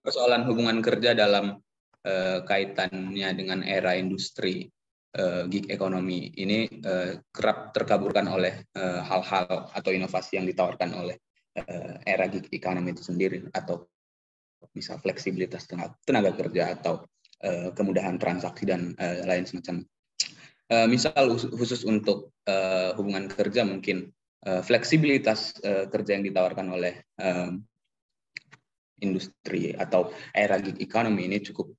persoalan hubungan kerja dalam kaitannya dengan era industri gig economy ini kerap terkaburkan oleh hal-hal atau inovasi yang ditawarkan oleh era gig economy itu sendiri, atau misal fleksibilitas tenaga kerja atau kemudahan transaksi dan lain semacam. Misal khusus untuk hubungan kerja, mungkin fleksibilitas kerja yang ditawarkan oleh industri atau era gig economy ini cukup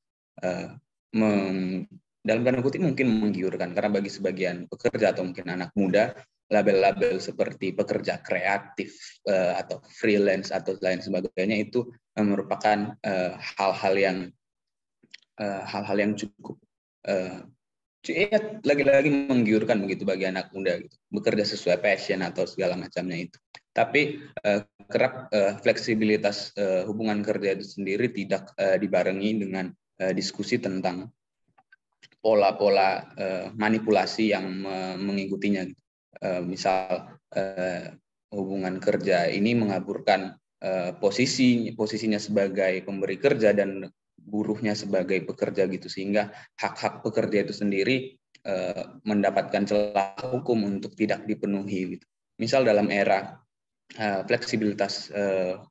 dalam tanda kutip mungkin menggiurkan, karena bagi sebagian pekerja atau mungkin anak muda, label-label seperti pekerja kreatif atau freelance atau lain sebagainya itu merupakan hal-hal yang cukup lagi-lagi menggiurkan begitu bagi anak muda gitu, bekerja sesuai passion atau segala macamnya itu. Tapi kerap fleksibilitas hubungan kerja itu sendiri tidak dibarengi dengan diskusi tentang pola-pola manipulasi yang mengikutinya. Misal hubungan kerja ini mengaburkan posisinya sebagai pemberi kerja dan buruhnya sebagai pekerja gitu, sehingga hak-hak pekerja itu sendiri mendapatkan celah hukum untuk tidak dipenuhi gitu. Misal dalam era fleksibilitas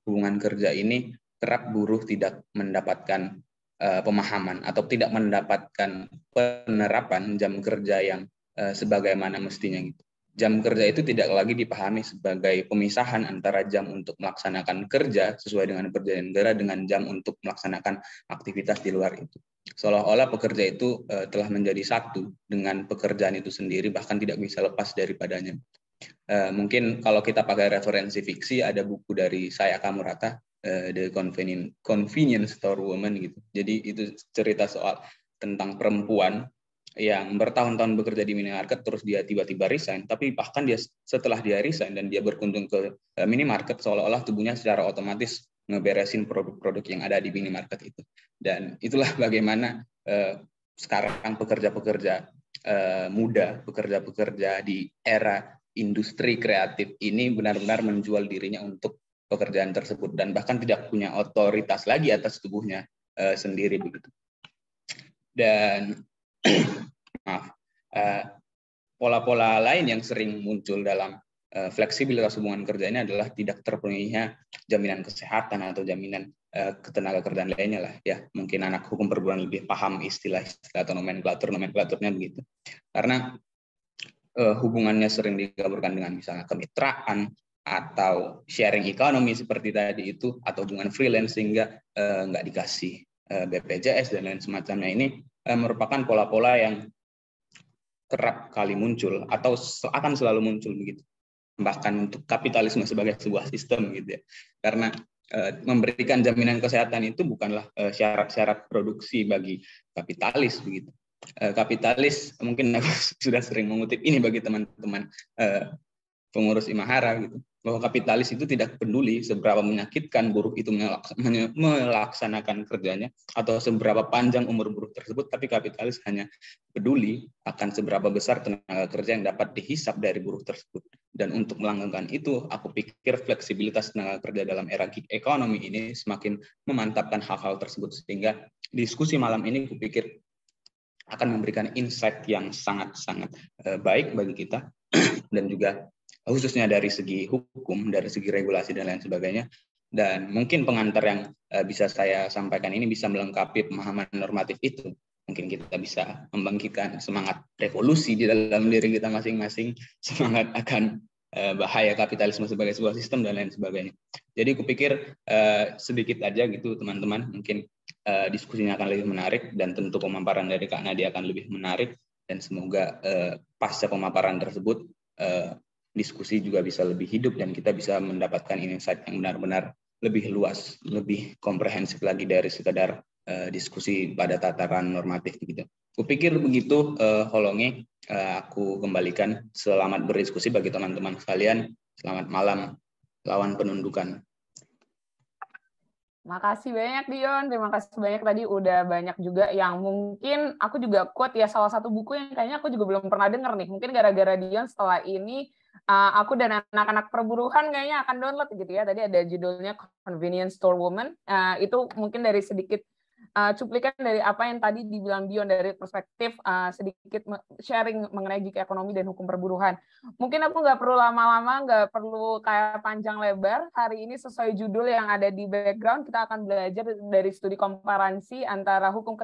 hubungan kerja ini, kerap buruh tidak mendapatkan pemahaman atau tidak mendapatkan penerapan jam kerja yang sebagaimana mestinya gitu. Jam kerja itu tidak lagi dipahami sebagai pemisahan antara jam untuk melaksanakan kerja sesuai dengan perjanjian negara dengan jam untuk melaksanakan aktivitas di luar itu. Seolah-olah pekerja itu telah menjadi satu dengan pekerjaan itu sendiri, bahkan tidak bisa lepas daripadanya. Mungkin kalau kita pakai referensi fiksi, ada buku dari Sayaka Murata, The Convenience Store Woman gitu. Jadi itu cerita soal tentang perempuan yang bertahun-tahun bekerja di minimarket, terus dia tiba-tiba resign, tapi bahkan dia setelah dia resign dan dia berkunjung ke minimarket, seolah-olah tubuhnya secara otomatis ngeberesin produk-produk yang ada di minimarket itu. Dan itulah bagaimana sekarang pekerja-pekerja muda, pekerja-pekerja di era industri kreatif ini benar-benar menjual dirinya untuk pekerjaan tersebut dan bahkan tidak punya otoritas lagi atas tubuhnya sendiri begitu. Dan pola-pola lain yang sering muncul dalam fleksibilitas hubungan kerja ini adalah tidak terpenuhinya jaminan kesehatan atau jaminan ketenaga kerjaan lainnya lah ya. Mungkin anak hukum perburuan lebih paham istilah-istilah atau nomenklaturnya begitu. Karena hubungannya sering digabungkan dengan misalnya kemitraan atau sharing economy seperti tadi itu, atau hubungan freelance sehingga nggak dikasih BPJS dan lain semacamnya. Ini merupakan pola-pola yang kerap kali muncul atau akan selalu muncul begitu, bahkan untuk kapitalisme sebagai sebuah sistem gitu ya. Karena memberikan jaminan kesehatan itu bukanlah syarat-syarat produksi bagi kapitalis begitu. Kapitalis, mungkin aku sudah sering mengutip ini bagi teman-teman pengurus Imahara gitu, bahwa kapitalis itu tidak peduli seberapa menyakitkan buruh itu melaksanakan kerjanya atau seberapa panjang umur buruh tersebut, tapi kapitalis hanya peduli akan seberapa besar tenaga kerja yang dapat dihisap dari buruh tersebut. Dan untuk melanggengkan itu, aku pikir fleksibilitas tenaga kerja dalam era gig economy ini semakin memantapkan hal-hal tersebut, sehingga diskusi malam ini aku pikir akan memberikan insight yang sangat-sangat baik bagi kita dan juga khususnya dari segi hukum, dari segi regulasi dan lain sebagainya. Dan mungkin pengantar yang bisa saya sampaikan ini bisa melengkapi pemahaman normatif itu. Mungkin kita bisa membangkitkan semangat revolusi di dalam diri kita masing-masing, semangat akan bahaya kapitalisme sebagai sebuah sistem dan lain sebagainya. Jadi kupikir sedikit aja gitu teman-teman, mungkin diskusinya akan lebih menarik dan tentu pemaparan dari Kak Nadia akan lebih menarik, dan semoga pasca pemaparan tersebut diskusi juga bisa lebih hidup dan kita bisa mendapatkan insight yang benar-benar lebih luas, lebih komprehensif lagi dari sekadar diskusi pada tataran normatif gitu. Kupikir begitu, Holongi. Aku kembalikan. Selamat berdiskusi bagi teman-teman sekalian. Selamat malam, lawan penundukan. Makasih banyak Dion, terima kasih banyak, tadi udah banyak juga yang mungkin aku juga quote ya, salah satu buku yang kayaknya aku juga belum pernah denger nih, mungkin gara-gara Dion setelah ini aku dan anak-anak perburuhan kayaknya akan download gitu ya. Tadi ada judulnya Convenience Store Woman. Itu mungkin dari sedikit cuplikan dari apa yang tadi dibilang Dion dari perspektif sedikit sharing mengenai gig ekonomi dan hukum perburuhan. Mungkin aku nggak perlu lama-lama, nggak perlu kayak panjang lebar. Hari ini sesuai judul yang ada di background, kita akan belajar dari studi komparasi antara hukum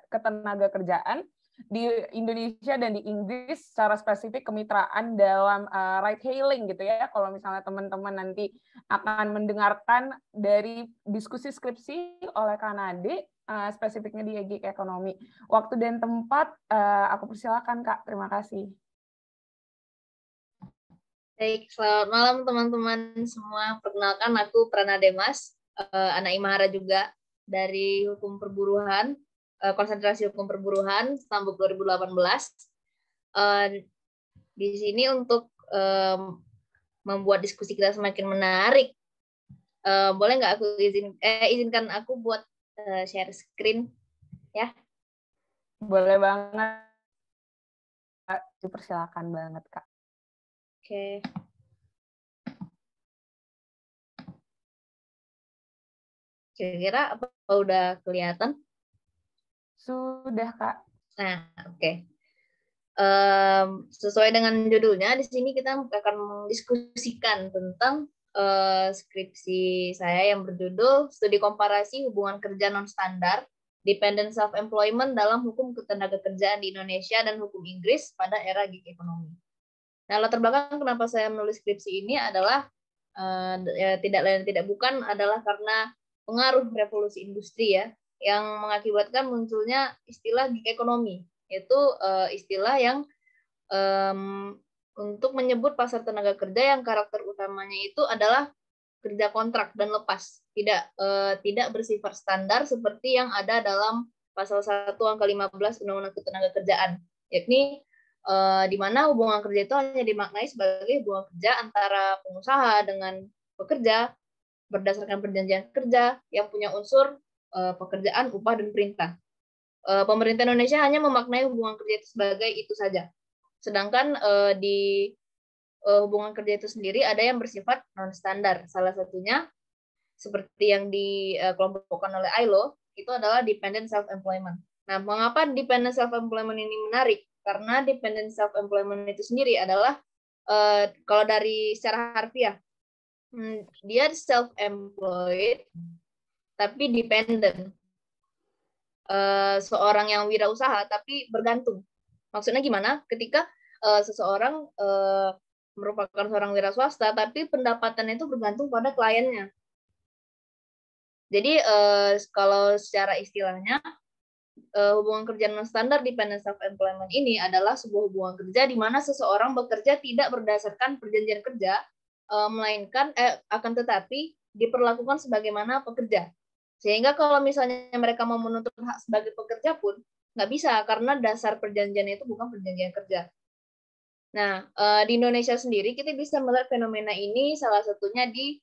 ketenaga kerjaan di Indonesia dan di Inggris, secara spesifik kemitraan dalam ride hailing gitu ya. Kalau misalnya teman-teman nanti akan mendengarkan dari diskusi skripsi oleh Kanade, spesifiknya di gig ekonomi. Waktu dan tempat aku persilakan Kak. Terima kasih. Baik, selamat malam teman-teman semua. Perkenalkan, aku Prana Demas, anak Imahara juga dari Hukum Perburuhan, konsentrasi Hukum Perburuhan, Stambuk 2018. Di sini untuk membuat diskusi kita semakin menarik. Boleh nggak aku izinkan aku buat share screen, ya? Boleh banget. Dipersilakan banget, Kak. Oke. Kira-kira apa udah kelihatan? Sudah, Kak. Nah, oke. Sesuai dengan judulnya, di sini kita akan mendiskusikan tentang skripsi saya yang berjudul Studi Komparasi Hubungan Kerja Non-Standar, Dependent Self-Employment dalam Hukum Ketenagakerjaan di Indonesia dan Hukum Inggris pada Era Gig Ekonomi. Nah, latar belakang kenapa saya menulis skripsi ini adalah tidak lain tidak bukan adalah karena pengaruh revolusi industri ya, yang mengakibatkan munculnya istilah gig ekonomi, yaitu istilah yang untuk menyebut pasar tenaga kerja yang karakter utamanya itu adalah kerja kontrak dan lepas, tidak bersifat standar seperti yang ada dalam pasal 1 angka 15 Undang-Undang Ketenagakerjaan, yakni di mana hubungan kerja itu hanya dimaknai sebagai hubungan kerja antara pengusaha dengan pekerja berdasarkan perjanjian kerja yang punya unsur pekerjaan, upah, dan perintah. Pemerintah Indonesia hanya memaknai hubungan kerja itu sebagai itu saja. Sedangkan di hubungan kerja itu sendiri ada yang bersifat non-standar. Salah satunya seperti yang dikelompokkan oleh ILO itu adalah dependent self-employment. Nah, mengapa dependent self-employment ini menarik? Karena dependent self-employment itu sendiri adalah kalau dari secara harfiah, dia self-employed tapi dependent. Seorang yang wirausaha tapi bergantung. Maksudnya gimana? Ketika seseorang merupakan seorang wira swasta tapi pendapatannya itu bergantung pada kliennya. Jadi kalau secara istilahnya hubungan kerja non standar dependent self employment ini adalah sebuah hubungan kerja di mana seseorang bekerja tidak berdasarkan perjanjian kerja, melainkan akan tetapi diperlakukan sebagaimana pekerja. Sehingga kalau misalnya mereka mau menuntut hak sebagai pekerja pun nggak bisa karena dasar perjanjiannya itu bukan perjanjian kerja. Nah, di Indonesia sendiri kita bisa melihat fenomena ini salah satunya di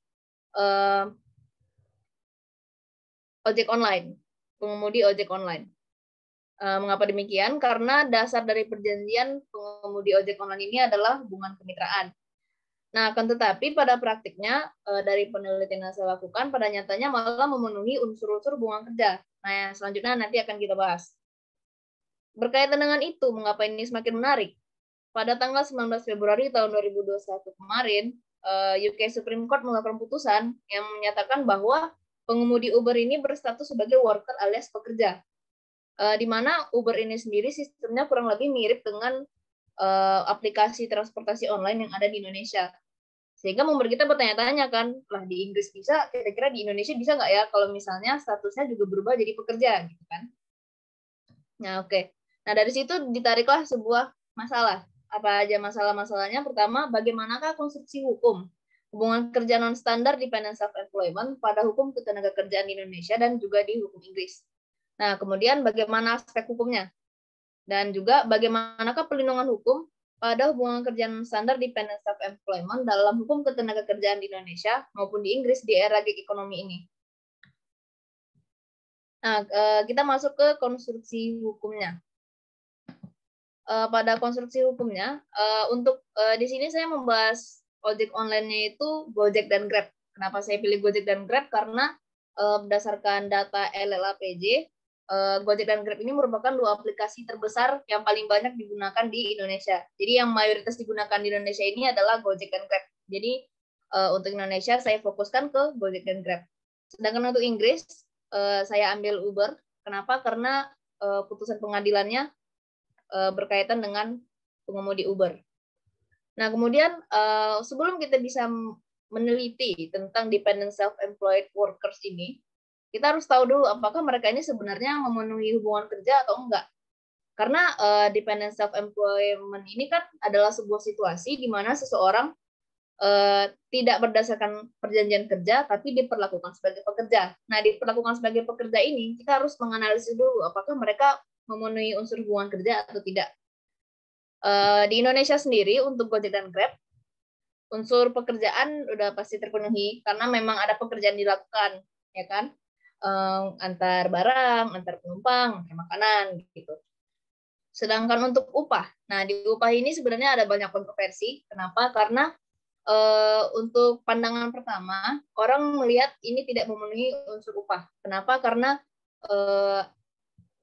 ojek online, pengemudi ojek online. Mengapa demikian? Karena dasar dari perjanjian pengemudi ojek online ini adalah hubungan kemitraan. Nah, akan tetapi pada praktiknya dari penelitian yang saya lakukan, pada nyatanya malah memenuhi unsur-unsur hubungan kerja. Nah, yang selanjutnya nanti akan kita bahas. Berkaitan dengan itu, mengapa ini semakin menarik? Pada tanggal 19 Februari tahun 2021 kemarin, UK Supreme Court mengeluarkan putusan yang menyatakan bahwa pengemudi Uber ini berstatus sebagai worker alias pekerja. Di mana Uber ini sendiri sistemnya kurang lebih mirip dengan aplikasi transportasi online yang ada di Indonesia. Sehingga membuat kita bertanya-tanya kan, lah di Inggris bisa, kira-kira di Indonesia bisa nggak ya kalau misalnya statusnya juga berubah jadi pekerja gitu kan? Nah oke. Nah dari situ ditariklah sebuah masalah. Apa aja masalah-masalahnya? Pertama, bagaimanakah konstruksi hukum hubungan kerja non standar dependent self employment pada hukum ketenagakerjaan di Indonesia dan juga di hukum Inggris. Nah kemudian bagaimana aspek hukumnya? Dan juga bagaimanakah perlindungan hukum pada hubungan kerja non-standar dependent self-employment dalam hukum ketenagakerjaan di Indonesia maupun di Inggris di era gig ekonomi ini. Nah, kita masuk ke konstruksi hukumnya. Pada konstruksi hukumnya, untuk di sini saya membahas ojek online-nya itu Gojek dan Grab. Kenapa saya pilih Gojek dan Grab? Karena berdasarkan data LLAPJ, Gojek dan Grab ini merupakan dua aplikasi terbesar yang paling banyak digunakan di Indonesia. Jadi yang mayoritas digunakan di Indonesia ini adalah Gojek dan Grab. Jadi untuk Indonesia saya fokuskan ke Gojek dan Grab. Sedangkan untuk Inggris saya ambil Uber. Kenapa? Karena putusan pengadilannya berkaitan dengan pengemudi Uber. Nah, kemudian sebelum kita bisa meneliti tentang dependent self-employed workers ini, kita harus tahu dulu apakah mereka ini sebenarnya memenuhi hubungan kerja atau enggak. Karena dependent self-employment ini kan adalah sebuah situasi di mana seseorang tidak berdasarkan perjanjian kerja, tapi diperlakukan sebagai pekerja. Nah, diperlakukan sebagai pekerja ini, kita harus menganalisis dulu apakah mereka memenuhi unsur hubungan kerja atau tidak. Di Indonesia sendiri, untuk Gojek dan Grab, unsur pekerjaan udah pasti terpenuhi, karena memang ada pekerjaan dilakukan, ya kan? Antar barang, antar penumpang, antar makanan, gitu. Sedangkan untuk upah, nah di upah ini sebenarnya ada banyak kontroversi. Kenapa? Karena untuk pandangan pertama, orang melihat ini tidak memenuhi unsur upah. Kenapa? Karena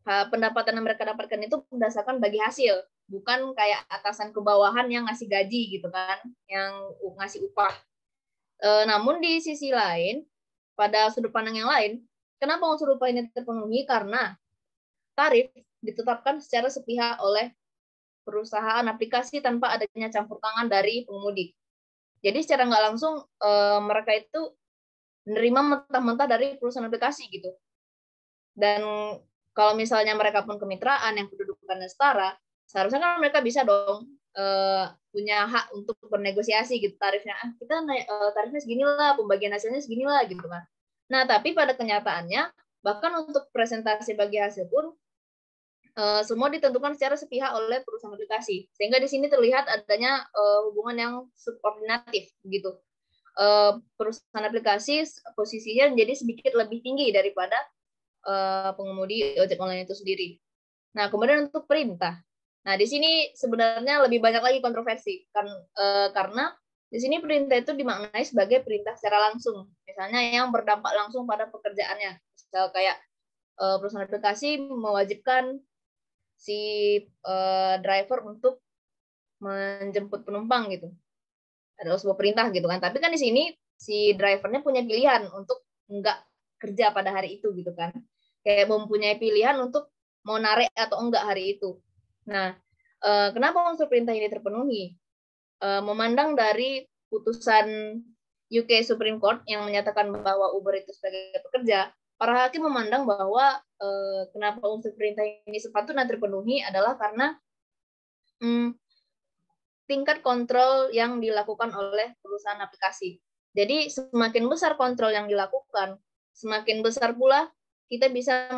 pendapatan yang mereka dapatkan itu berdasarkan bagi hasil, bukan kayak atasan ke bawahan yang ngasih gaji gitu kan, yang ngasih upah. Namun di sisi lain, pada sudut pandang yang lain, kenapa unsur upah ini terpenuhi? Karena tarif ditetapkan secara sepihak oleh perusahaan aplikasi tanpa adanya campur tangan dari pengemudi. Jadi secara nggak langsung mereka itu menerima mentah-mentah dari perusahaan aplikasi gitu. Dan kalau misalnya mereka pun kemitraan yang kedudukannya setara, seharusnya kan mereka bisa dong punya hak untuk bernegosiasi gitu tarifnya. Kita tarifnya segini lah, pembagian hasilnya segini lah gitu kan. Nah, tapi pada kenyataannya bahkan untuk presentasi bagi hasil pun semua ditentukan secara sepihak oleh perusahaan aplikasi, sehingga di sini terlihat adanya hubungan yang subordinatif gitu. Perusahaan aplikasi posisinya menjadi sedikit lebih tinggi daripada pengemudi ojek online itu sendiri. Nah, kemudian untuk perintah, nah di sini sebenarnya lebih banyak lagi kontroversi kan, karena di sini perintah itu dimaknai sebagai perintah secara langsung, misalnya yang berdampak langsung pada pekerjaannya, misal kayak perusahaan aplikasi mewajibkan si driver untuk menjemput penumpang gitu. Adalah sebuah perintah gitu kan. Tapi kan di sini si drivernya punya pilihan untuk enggak kerja pada hari itu gitu kan. Kayak mempunyai pilihan untuk mau narik atau enggak hari itu. Nah, kenapa unsur perintah ini terpenuhi? Memandang dari putusan UK Supreme Court yang menyatakan bahwa Uber itu sebagai pekerja, para hakim memandang bahwa kenapa unsur perintah ini sepatutnya terpenuhi adalah karena tingkat kontrol yang dilakukan oleh perusahaan aplikasi. Jadi semakin besar kontrol yang dilakukan, semakin besar pula kita bisa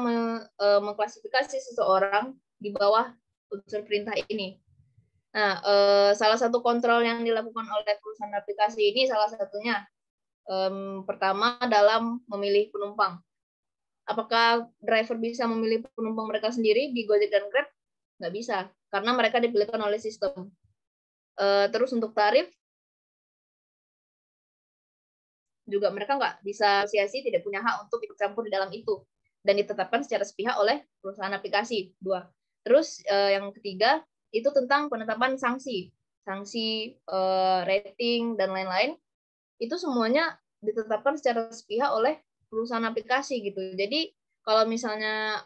mengklasifikasi seseorang di bawah unsur perintah ini. Nah, salah satu kontrol yang dilakukan oleh perusahaan aplikasi ini salah satunya pertama dalam memilih penumpang. Apakah driver bisa memilih penumpang mereka sendiri di Gojek dan Grab? Nggak bisa, karena mereka dipilihkan oleh sistem. Terus untuk tarif, juga mereka nggak bisa asosiasi, tidak punya hak untuk ikut campur di dalam itu. Dan ditetapkan secara sepihak oleh perusahaan aplikasi. 2. Terus yang ketiga, itu tentang penetapan sanksi. Sanksi, rating, dan lain-lain. Itu semuanya ditetapkan secara sepihak oleh perusahaan aplikasi gitu. Jadi kalau misalnya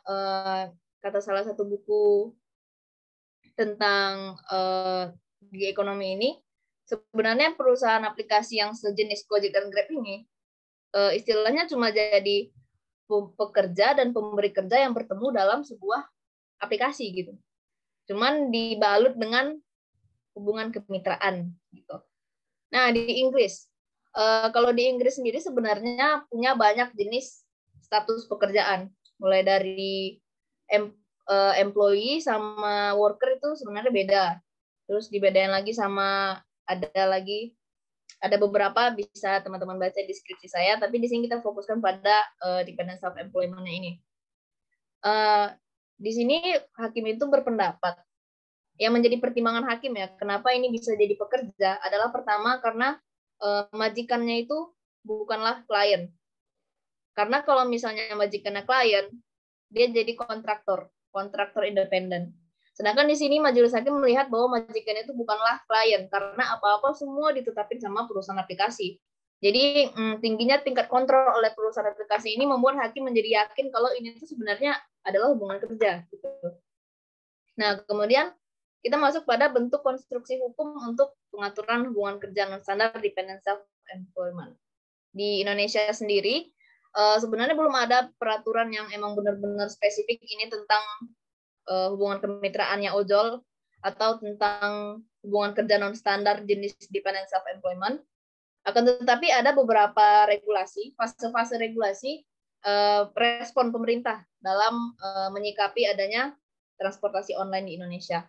kata salah satu buku tentang di ekonomi ini, sebenarnya perusahaan aplikasi yang sejenis Gojek dan Grab ini istilahnya cuma jadi pekerja dan pemberi kerja yang bertemu dalam sebuah aplikasi gitu. Cuman dibalut dengan hubungan kemitraan gitu. Nah, di Inggris, kalau di Inggris sendiri sebenarnya punya banyak jenis status pekerjaan, mulai dari employee sama worker itu sebenarnya beda. Terus dibedain lagi sama ada beberapa, bisa teman-teman baca di deskripsi saya, tapi di sini kita fokuskan pada dependent self-employment-nya ini. Di sini hakim itu berpendapat, yang menjadi pertimbangan hakim ya, kenapa ini bisa jadi pekerja adalah pertama karena majikannya itu bukanlah klien. Karena kalau misalnya majikannya klien, dia jadi kontraktor independen. Sedangkan di sini majelis hakim melihat bahwa majikannya itu bukanlah klien, karena apa-apa semua ditetapin sama perusahaan aplikasi. Jadi tingginya tingkat kontrol oleh perusahaan aplikasi ini membuat hakim menjadi yakin kalau ini itu sebenarnya adalah hubungan kerja. Gitu. Nah, kemudian kita masuk pada bentuk konstruksi hukum untuk pengaturan hubungan kerja non-standar dependent self-employment. Di Indonesia sendiri, sebenarnya belum ada peraturan yang emang benar-benar spesifik ini tentang hubungan kemitraannya ojol atau tentang hubungan kerja non-standar jenis dependent self-employment. Akan tetapi ada beberapa regulasi, fase-fase regulasi respon pemerintah dalam menyikapi adanya transportasi online di Indonesia.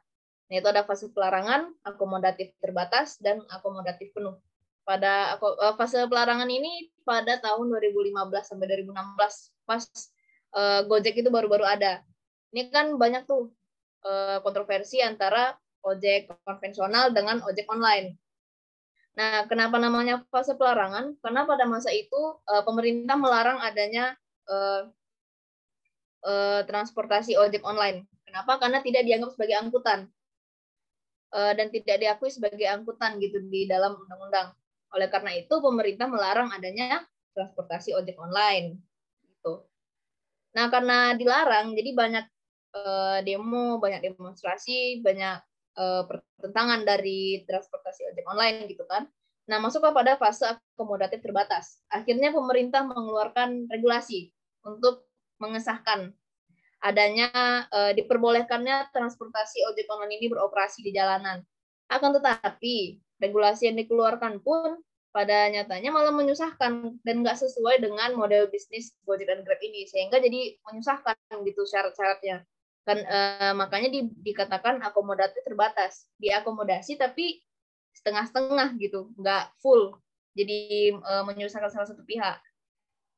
Yaitu ada fase pelarangan, akomodatif terbatas, dan akomodatif penuh. Pada fase pelarangan ini pada tahun 2015 sampai 2016 pas Gojek itu baru-baru ada. Ini kan banyak tuh kontroversi antara ojek konvensional dengan ojek online. Nah, kenapa namanya fase pelarangan? Karena pada masa itu pemerintah melarang adanya transportasi ojek online. Kenapa? Karena tidak dianggap sebagai angkutan dan tidak diakui sebagai angkutan gitu di dalam undang-undang. Oleh karena itu, pemerintah melarang adanya transportasi ojek online. Gitu. Nah, karena dilarang, jadi banyak demo, banyak demonstrasi, banyak pertentangan dari transportasi ojek online gitu kan. Nah, masuk pada fase akomodatif terbatas. Akhirnya pemerintah mengeluarkan regulasi untuk mengesahkan adanya diperbolehkannya transportasi ojek online ini beroperasi di jalanan. Akan tetapi regulasi yang dikeluarkan pun pada nyatanya malah menyusahkan dan nggak sesuai dengan model bisnis Gojek dan Grab ini, sehingga jadi menyusahkan gitu syarat-syaratnya. Kan makanya dikatakan akomodatif terbatas, diakomodasi tapi setengah-setengah gitu, nggak full, jadi menyusahkan salah satu pihak.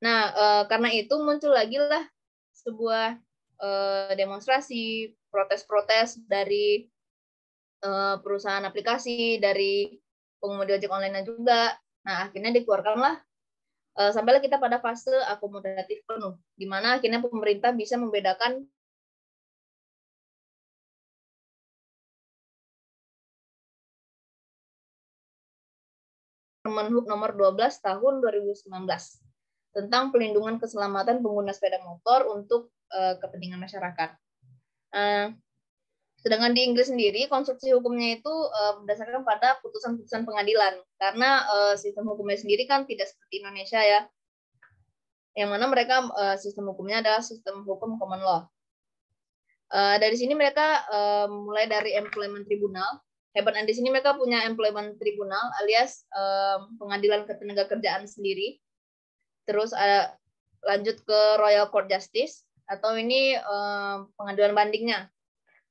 Nah, karena itu muncul lagi lah sebuah demonstrasi, protes-protes dari perusahaan aplikasi, dari pengemudi ojek online juga. Nah, akhirnya dikeluarkanlah sampailah kita pada fase akomodatif penuh, di mana akhirnya pemerintah bisa membedakan Permenhub nomor 12 tahun 2019 tentang pelindungan keselamatan pengguna sepeda motor untuk kepentingan masyarakat. Sedangkan di Inggris sendiri, konstruksi hukumnya itu berdasarkan pada putusan-putusan pengadilan. Karena sistem hukumnya sendiri kan tidak seperti Indonesia ya. Yang mana mereka sistem hukumnya adalah sistem hukum common law. Dari sini mereka mulai dari employment tribunal. Hebatnya di sini mereka punya employment tribunal alias pengadilan ketenagakerjaan sendiri. Terus lanjut ke Royal Court Justice atau ini pengadilan bandingnya.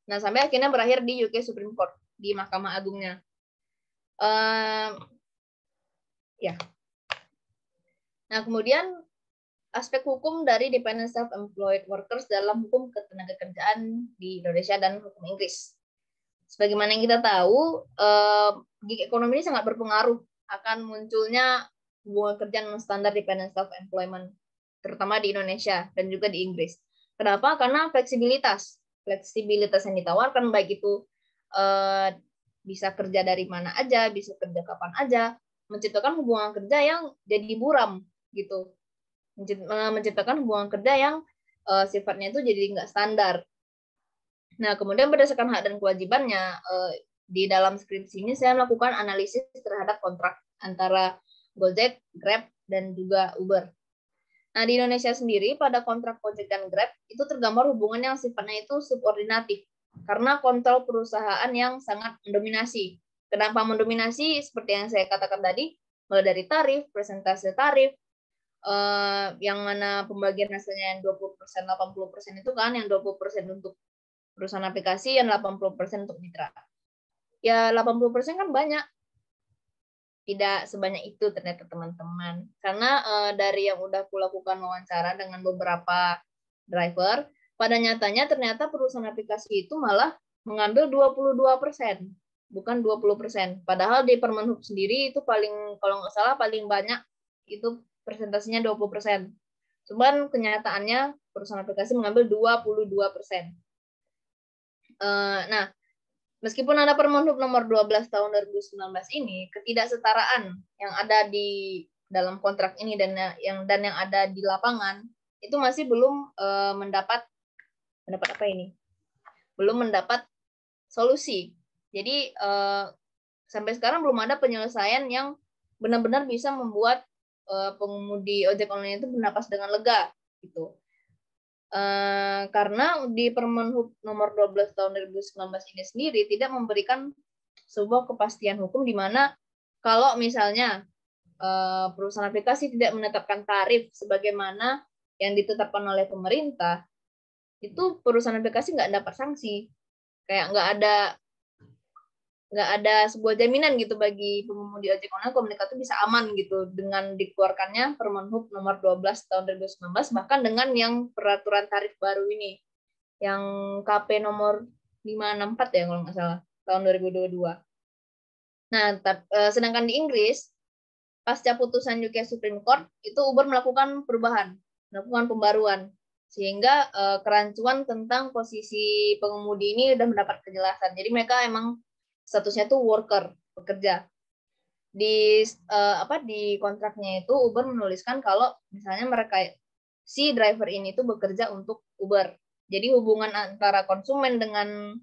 Nah, sampai akhirnya berakhir di UK Supreme Court, di Mahkamah Agungnya. Ya. Nah, kemudian aspek hukum dari dependent self-employed workers dalam hukum ketenagakerjaan di Indonesia dan hukum Inggris. Sebagaimana yang kita tahu, gig ekonomi ini sangat berpengaruh akan munculnya hubungan kerja non-standar dependent self-employment, terutama di Indonesia dan juga di Inggris. Kenapa? Karena fleksibilitas yang ditawarkan, baik itu bisa kerja dari mana aja, bisa kerja kapan aja, menciptakan hubungan kerja yang jadi buram gitu, menciptakan hubungan kerja yang sifatnya itu jadi nggak standar. Nah, kemudian berdasarkan hak dan kewajibannya, di dalam skripsi ini saya melakukan analisis terhadap kontrak antara Gojek, Grab, dan juga Uber. Nah, di Indonesia sendiri, pada kontrak Gojek dan Grab, itu tergambar hubungan yang sifatnya itu subordinatif, karena kontrol perusahaan yang sangat mendominasi. Kenapa mendominasi? Seperti yang saya katakan tadi, mulai dari tarif, presentase tarif, yang mana pembagian hasilnya yang 20%, 80% itu kan, yang 20% untuk perusahaan aplikasi, yang 80% untuk mitra. Ya, 80% kan banyak. Tidak sebanyak itu ternyata teman-teman. Karena dari yang udah aku lakukan wawancara dengan beberapa driver, pada nyatanya ternyata perusahaan aplikasi itu malah mengambil 22%. bukan 20%. Padahal di Permenhub sendiri itu kalau nggak salah paling banyak itu persentasenya 20%. Cuman kenyataannya perusahaan aplikasi mengambil 22%. Nah, meskipun ada Permenhub nomor 12 tahun 2019 ini, ketidaksetaraan yang ada di dalam kontrak ini dan yang ada di lapangan itu masih belum mendapat apa ini? Belum mendapat solusi. Jadi sampai sekarang belum ada penyelesaian yang benar-benar bisa membuat pengemudi ojek online itu bernapas dengan lega gitu. Karena di Permenhub nomor 12 tahun 2019 ini sendiri tidak memberikan sebuah kepastian hukum di mana kalau misalnya perusahaan aplikasi tidak menetapkan tarif sebagaimana yang ditetapkan oleh pemerintah, itu perusahaan aplikasi nggak dapat sanksi. Kayak nggak ada sebuah jaminan gitu bagi pengemudi ojek online kalau mereka tuh bisa aman gitu dengan dikeluarkannya Permenhub nomor 12 tahun 2019, bahkan dengan yang peraturan tarif baru ini yang KP nomor 564 ya kalau nggak salah tahun 2022. Nah, sedangkan di Inggris pasca putusan UK Supreme Court itu Uber melakukan pembaruan sehingga kerancuan tentang posisi pengemudi ini sudah mendapat kejelasan. Jadi mereka emang statusnya tuh worker, pekerja. Di kontraknya itu Uber menuliskan kalau misalnya si driver ini tuh bekerja untuk Uber. Jadi hubungan antara konsumen dengan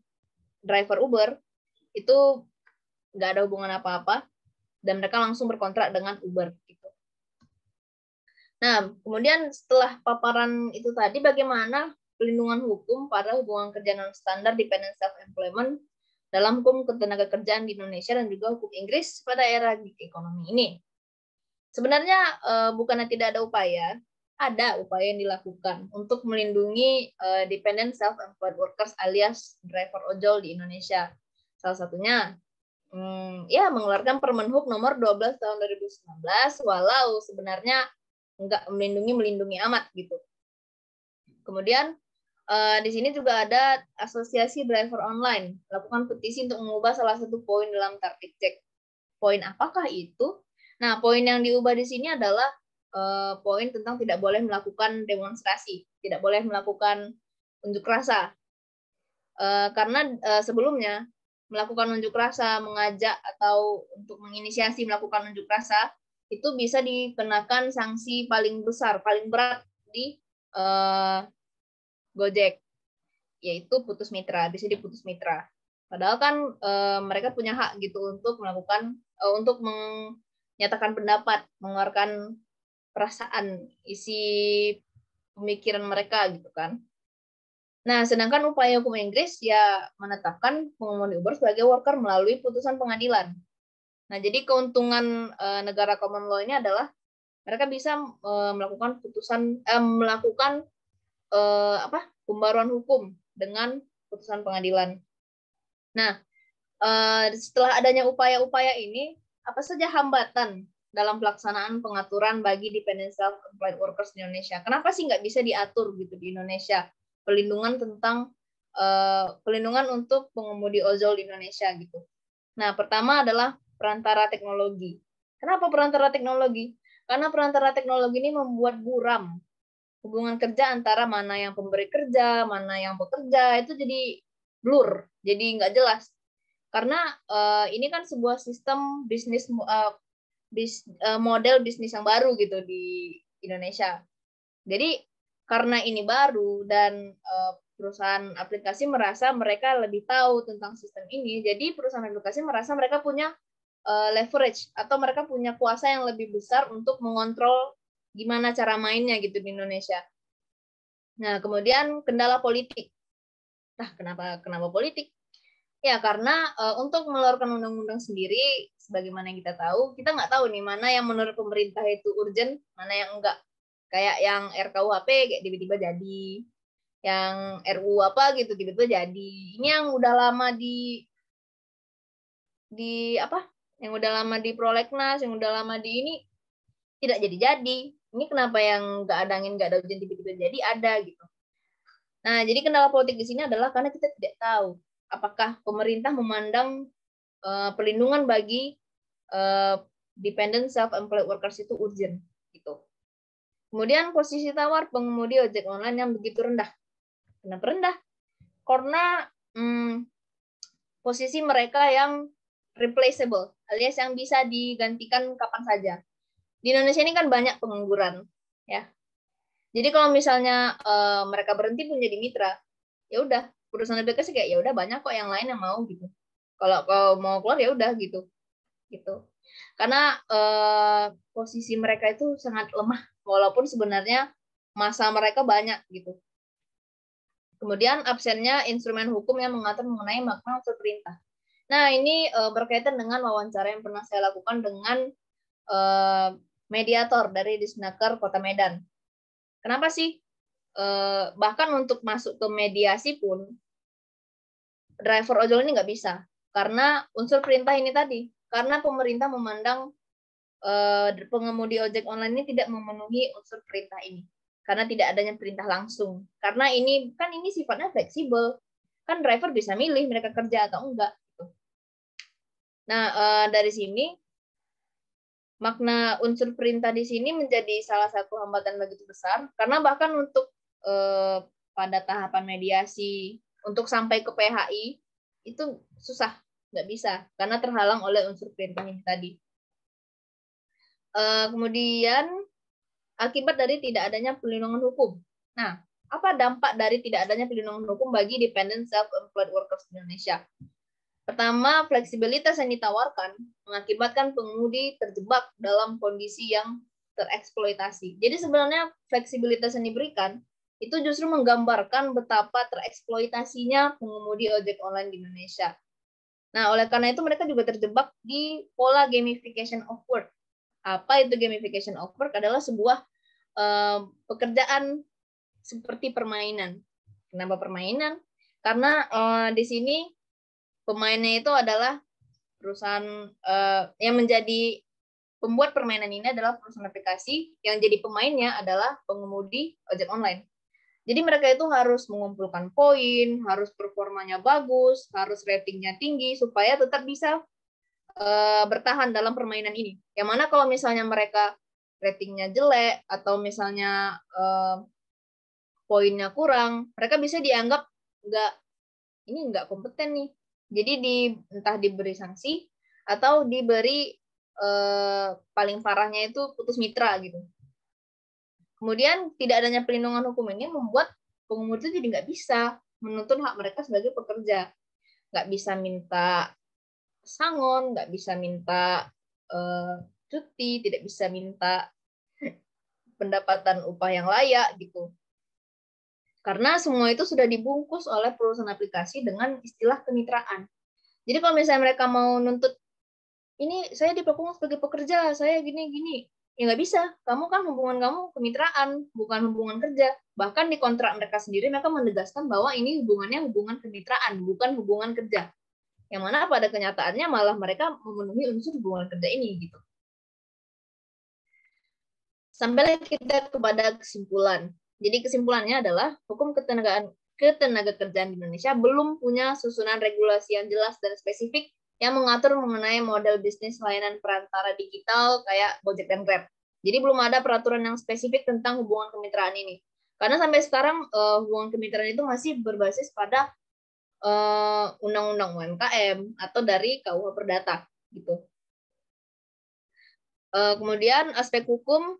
driver Uber itu nggak ada hubungan apa-apa dan mereka langsung berkontrak dengan Uber gitu. Nah, kemudian setelah paparan itu tadi, bagaimana pelindungan hukum pada hubungan kerja non standar dependent self-employment dalam hukum ketenagakerjaan di Indonesia dan juga hukum Inggris pada era gig ekonomi ini. Sebenarnya bukannya tidak ada upaya yang dilakukan untuk melindungi dependent self-employed workers alias driver ojol di Indonesia. Salah satunya mengeluarkan Permenhub nomor 12 tahun 2019, walau sebenarnya nggak melindungi amat gitu. Kemudian di sini juga ada Asosiasi Driver Online lakukan petisi untuk mengubah salah satu poin dalam tertib cek. Poin apakah itu? Nah, poin yang diubah di sini adalah poin tentang tidak boleh melakukan demonstrasi, tidak boleh melakukan unjuk rasa. Karena sebelumnya melakukan unjuk rasa, mengajak atau untuk menginisiasi melakukan unjuk rasa itu bisa dikenakan sanksi paling besar, paling berat di Gojek, yaitu putus mitra, bisa diputus mitra. Padahal kan mereka punya hak gitu untuk untuk menyatakan pendapat, mengeluarkan perasaan, isi pemikiran mereka gitu kan. Nah, sedangkan upaya hukum Inggris ya menetapkan pengemudi Uber sebagai worker melalui putusan pengadilan. Nah, jadi keuntungan negara common law ini adalah mereka bisa melakukan pembaruan hukum dengan putusan pengadilan. Nah, setelah adanya upaya-upaya ini, apa saja hambatan dalam pelaksanaan pengaturan bagi dependent self-employed workers di Indonesia? Kenapa sih nggak bisa diatur gitu di Indonesia? Pelindungan untuk pengemudi ojol di Indonesia gitu. Nah, pertama adalah perantara teknologi. Kenapa perantara teknologi? Karena perantara teknologi ini membuat buram hubungan kerja antara mana yang pemberi kerja, mana yang bekerja, itu jadi blur, jadi nggak jelas. Karena ini kan sebuah sistem bisnis, model bisnis yang baru gitu di Indonesia. Jadi karena ini baru dan perusahaan aplikasi merasa mereka lebih tahu tentang sistem ini, jadi perusahaan aplikasi merasa mereka punya leverage atau mereka punya kuasa yang lebih besar untuk mengontrol gimana cara mainnya gitu di Indonesia. Nah, kemudian kendala politik. Nah, kenapa politik? Ya, karena untuk mengeluarkan undang-undang sendiri, sebagaimana yang kita tahu, kita nggak tahu nih mana yang menurut pemerintah itu urgent, mana yang enggak. Kayak yang RKUHP kayak tiba-tiba jadi, yang RU apa gitu tiba-tiba jadi. Ini yang udah lama yang udah lama di prolegnas, yang udah lama di ini tidak jadi-jadi. Ini kenapa yang nggak ada angin, nggak ada hujan tiba-tiba jadi ada gitu. Nah, jadi kendala politik di sini adalah karena kita tidak tahu apakah pemerintah memandang perlindungan bagi dependent self-employed workers itu urgent gitu. Kemudian posisi tawar pengemudi ojek online yang begitu rendah. Kenapa rendah? Karena posisi mereka yang replaceable, alias yang bisa digantikan kapan saja. Di Indonesia ini kan banyak pengangguran, ya. Jadi kalau misalnya mereka berhenti menjadi mitra, ya udah perusahaan aplikasi kayak ya udah banyak kok yang lain yang mau gitu. Kalau mau keluar ya udah gitu. Karena posisi mereka itu sangat lemah, walaupun sebenarnya masa mereka banyak gitu. Kemudian absennya instrumen hukum yang mengatur mengenai makna unsur perintah. Nah, ini berkaitan dengan wawancara yang pernah saya lakukan dengan mediator dari Disnaker Kota Medan. Kenapa sih? Bahkan untuk masuk ke mediasi pun, driver ojol ini nggak bisa. Karena unsur perintah ini tadi. Karena pemerintah memandang pengemudi ojek online ini tidak memenuhi unsur perintah ini. Karena tidak adanya perintah langsung. Karena ini sifatnya fleksibel. Kan driver bisa milih mereka kerja atau enggak. Nah, dari sini makna unsur perintah di sini menjadi salah satu hambatan begitu besar, karena bahkan untuk pada tahapan mediasi untuk sampai ke PHI itu susah, nggak bisa, karena terhalang oleh unsur perintah ini tadi. Kemudian akibat dari tidak adanya perlindungan hukum. Nah, apa dampak dari tidak adanya perlindungan hukum bagi dependent self-employed workers di Indonesia? Pertama, fleksibilitas yang ditawarkan mengakibatkan pengemudi terjebak dalam kondisi yang tereksploitasi. Jadi sebenarnya fleksibilitas yang diberikan itu justru menggambarkan betapa tereksploitasinya pengemudi ojek online di Indonesia. Nah, oleh karena itu mereka juga terjebak di pola gamification of work. Apa itu gamification of work? Adalah sebuah pekerjaan seperti permainan. Kenapa permainan? Karena di sini pemainnya itu adalah perusahaan yang menjadi pembuat permainan ini adalah perusahaan aplikasi, yang jadi pemainnya adalah pengemudi ojek online. Jadi mereka itu harus mengumpulkan poin, harus performanya bagus, harus ratingnya tinggi supaya tetap bisa bertahan dalam permainan ini. Yang mana kalau misalnya mereka ratingnya jelek atau misalnya poinnya kurang, mereka bisa dianggap nggak kompeten nih. Jadi entah diberi sanksi atau diberi paling parahnya itu putus mitra gitu. Kemudian tidak adanya perlindungan hukum ini membuat pengemudi itu jadi nggak bisa menuntut hak mereka sebagai pekerja, nggak bisa minta sangon, nggak bisa minta cuti, tidak bisa minta pendapatan upah yang layak gitu. Karena semua itu sudah dibungkus oleh perusahaan aplikasi dengan istilah kemitraan. Jadi kalau misalnya mereka mau nuntut, ini saya diperlakukan sebagai pekerja, saya gini-gini, ya nggak bisa. Kamu kan hubungan kamu kemitraan, bukan hubungan kerja. Bahkan di kontrak mereka sendiri, mereka menegaskan bahwa ini hubungannya hubungan kemitraan, bukan hubungan kerja. Yang mana pada kenyataannya malah mereka memenuhi unsur hubungan kerja ini gitu. Sampailah kita kepada kesimpulan. Jadi kesimpulannya adalah hukum ketenaga kerjaan di Indonesia belum punya susunan regulasi yang jelas dan spesifik yang mengatur mengenai model bisnis layanan perantara digital kayak Gojek dan Grab. Jadi belum ada peraturan yang spesifik tentang hubungan kemitraan ini. Karena sampai sekarang hubungan kemitraan itu masih berbasis pada undang-undang UMKM atau dari KUH Perdata gitu. Kemudian aspek hukum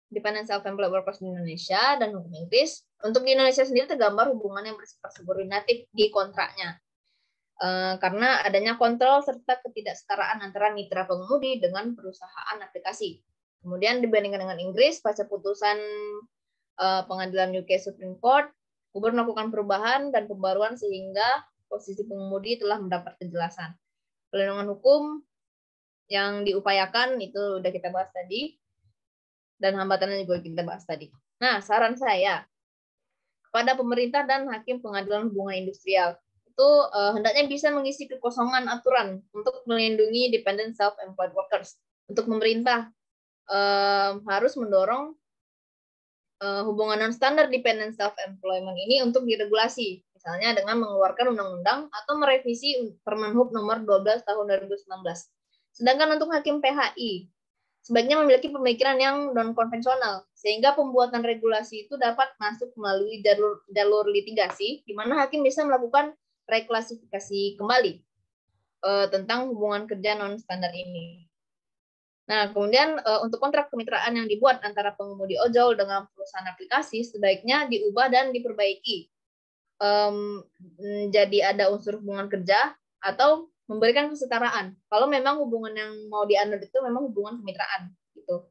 dependent self-employed workers di Indonesia dan hukum Inggris. Untuk di Indonesia sendiri tergambar hubungan yang bersifat subordinatif di kontraknya. Karena adanya kontrol serta ketidaksetaraan antara mitra pengemudi dengan perusahaan aplikasi. Kemudian dibandingkan dengan Inggris, pasca putusan pengadilan UK Supreme Court, Uber melakukan perubahan dan pembaruan sehingga posisi pengemudi telah mendapat kejelasan. Perlindungan hukum yang diupayakan itu sudah kita bahas tadi, dan hambatannya juga kita bahas tadi. Nah, saran saya kepada pemerintah dan hakim pengadilan hubungan industrial itu hendaknya bisa mengisi kekosongan aturan untuk melindungi dependent self-employed workers. Untuk pemerintah harus mendorong hubungan non standar dependent self-employment ini untuk diregulasi. misalnya dengan mengeluarkan undang-undang atau merevisi Permenhub nomor 12 tahun 2019. Sedangkan untuk hakim PHI, sebaiknya memiliki pemikiran yang non-konvensional, sehingga pembuatan regulasi itu dapat masuk melalui jalur litigasi, di mana hakim bisa melakukan reklasifikasi kembali tentang hubungan kerja non-standar ini. Nah, kemudian untuk kontrak kemitraan yang dibuat antara pengemudi ojol dengan perusahaan aplikasi sebaiknya diubah dan diperbaiki. Jadi ada unsur hubungan kerja atau memberikan kesetaraan. Kalau memang hubungan yang mau dianut itu memang hubungan kemitraan, gitu.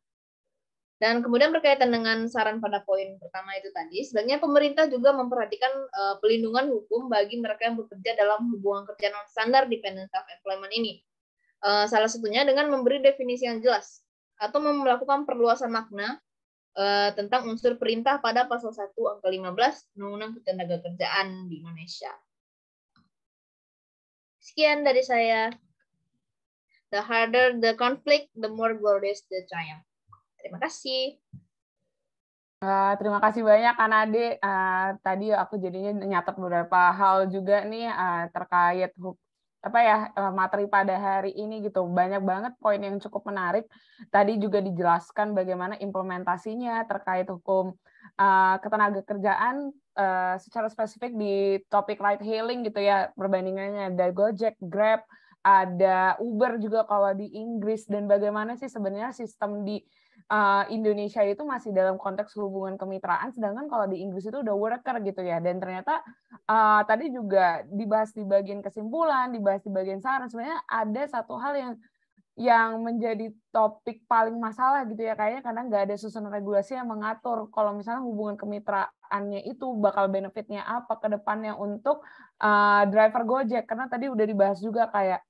Dan kemudian berkaitan dengan saran pada poin pertama itu tadi, sebenarnya pemerintah juga memperhatikan pelindungan hukum bagi mereka yang bekerja dalam hubungan kerja non-standar dependent self-employment ini. Salah satunya dengan memberi definisi yang jelas atau melakukan perluasan makna tentang unsur perintah pada pasal 1 angka 15 Undang-Undang Ketenagakerjaan di Indonesia. Sekian dari saya. The harder the conflict, the more glorious the triumph. Terima kasih. Terima kasih banyak Kak Nade. Tadi aku jadinya nyatet beberapa hal juga nih terkait materi pada hari ini gitu. Banyak banget poin yang cukup menarik. Tadi juga dijelaskan bagaimana implementasinya terkait hukum ketenagakerjaan secara spesifik di topik ride hailing gitu ya. Perbandingannya ada Gojek, Grab, ada Uber juga kalau di Inggris, dan bagaimana sih sebenarnya sistem di Indonesia itu masih dalam konteks hubungan kemitraan, sedangkan kalau di Inggris itu udah worker gitu ya. Dan ternyata tadi juga dibahas di bagian kesimpulan, dibahas di bagian saran, sebenarnya ada satu hal yang menjadi topik paling masalah gitu ya, kayaknya karena nggak ada susunan regulasi yang mengatur kalau misalnya hubungan kemitraannya itu bakal benefitnya apa ke depannya untuk driver Gojek, karena tadi udah dibahas juga kayak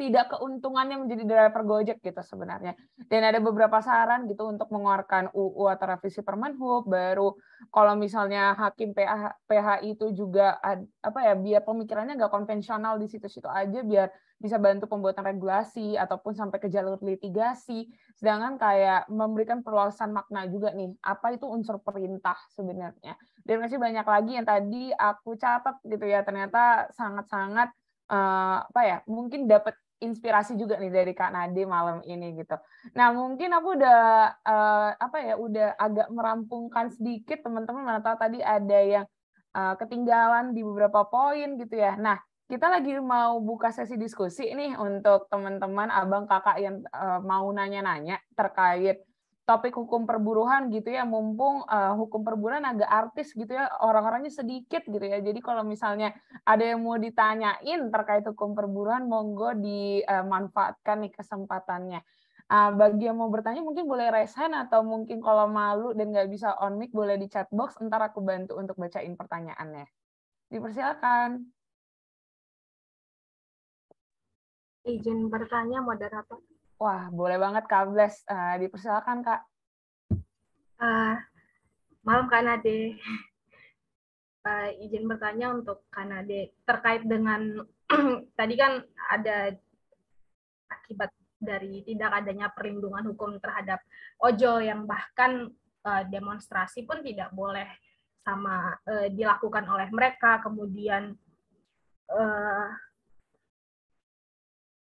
tidak keuntungannya menjadi driver Gojek gitu sebenarnya. Dan ada beberapa saran gitu untuk mengeluarkan UU atau revisi Permenhub baru. Kalau misalnya hakim PH itu juga biar pemikirannya nggak konvensional di situ-situ aja, biar bisa bantu pembuatan regulasi ataupun sampai ke jalur litigasi. Sedangkan kayak memberikan perluasan makna juga nih, apa itu unsur perintah sebenarnya. Dan masih banyak lagi yang tadi aku catat gitu ya, ternyata sangat-sangat mungkin dapat inspirasi juga nih dari Kak Nade malam ini gitu. Nah, mungkin aku udah agak merampungkan sedikit, teman-teman mana tahu tadi ada yang ketinggalan di beberapa poin gitu ya. Nah, kita lagi mau buka sesi diskusi nih untuk teman-teman, abang, kakak yang mau nanya-nanya terkait topik hukum perburuhan gitu ya, mumpung hukum perburuhan agak artis gitu ya, orang-orangnya sedikit gitu ya. Jadi kalau misalnya ada yang mau ditanyain terkait hukum perburuhan, monggo dimanfaatkan nih kesempatannya. Bagi yang mau bertanya mungkin boleh raise hand, atau mungkin kalau malu dan nggak bisa on mic boleh di chat box, ntar aku bantu untuk bacain pertanyaannya. Dipersilakan. Izin bertanya, moderator. Wah, boleh banget Kak Bles. Dipersilakan Kak. Malam Kak Nade. Izin bertanya untuk Kak Nade terkait dengan tadi kan ada akibat dari tidak adanya perlindungan hukum terhadap ojol yang bahkan demonstrasi pun tidak boleh dilakukan oleh mereka, kemudian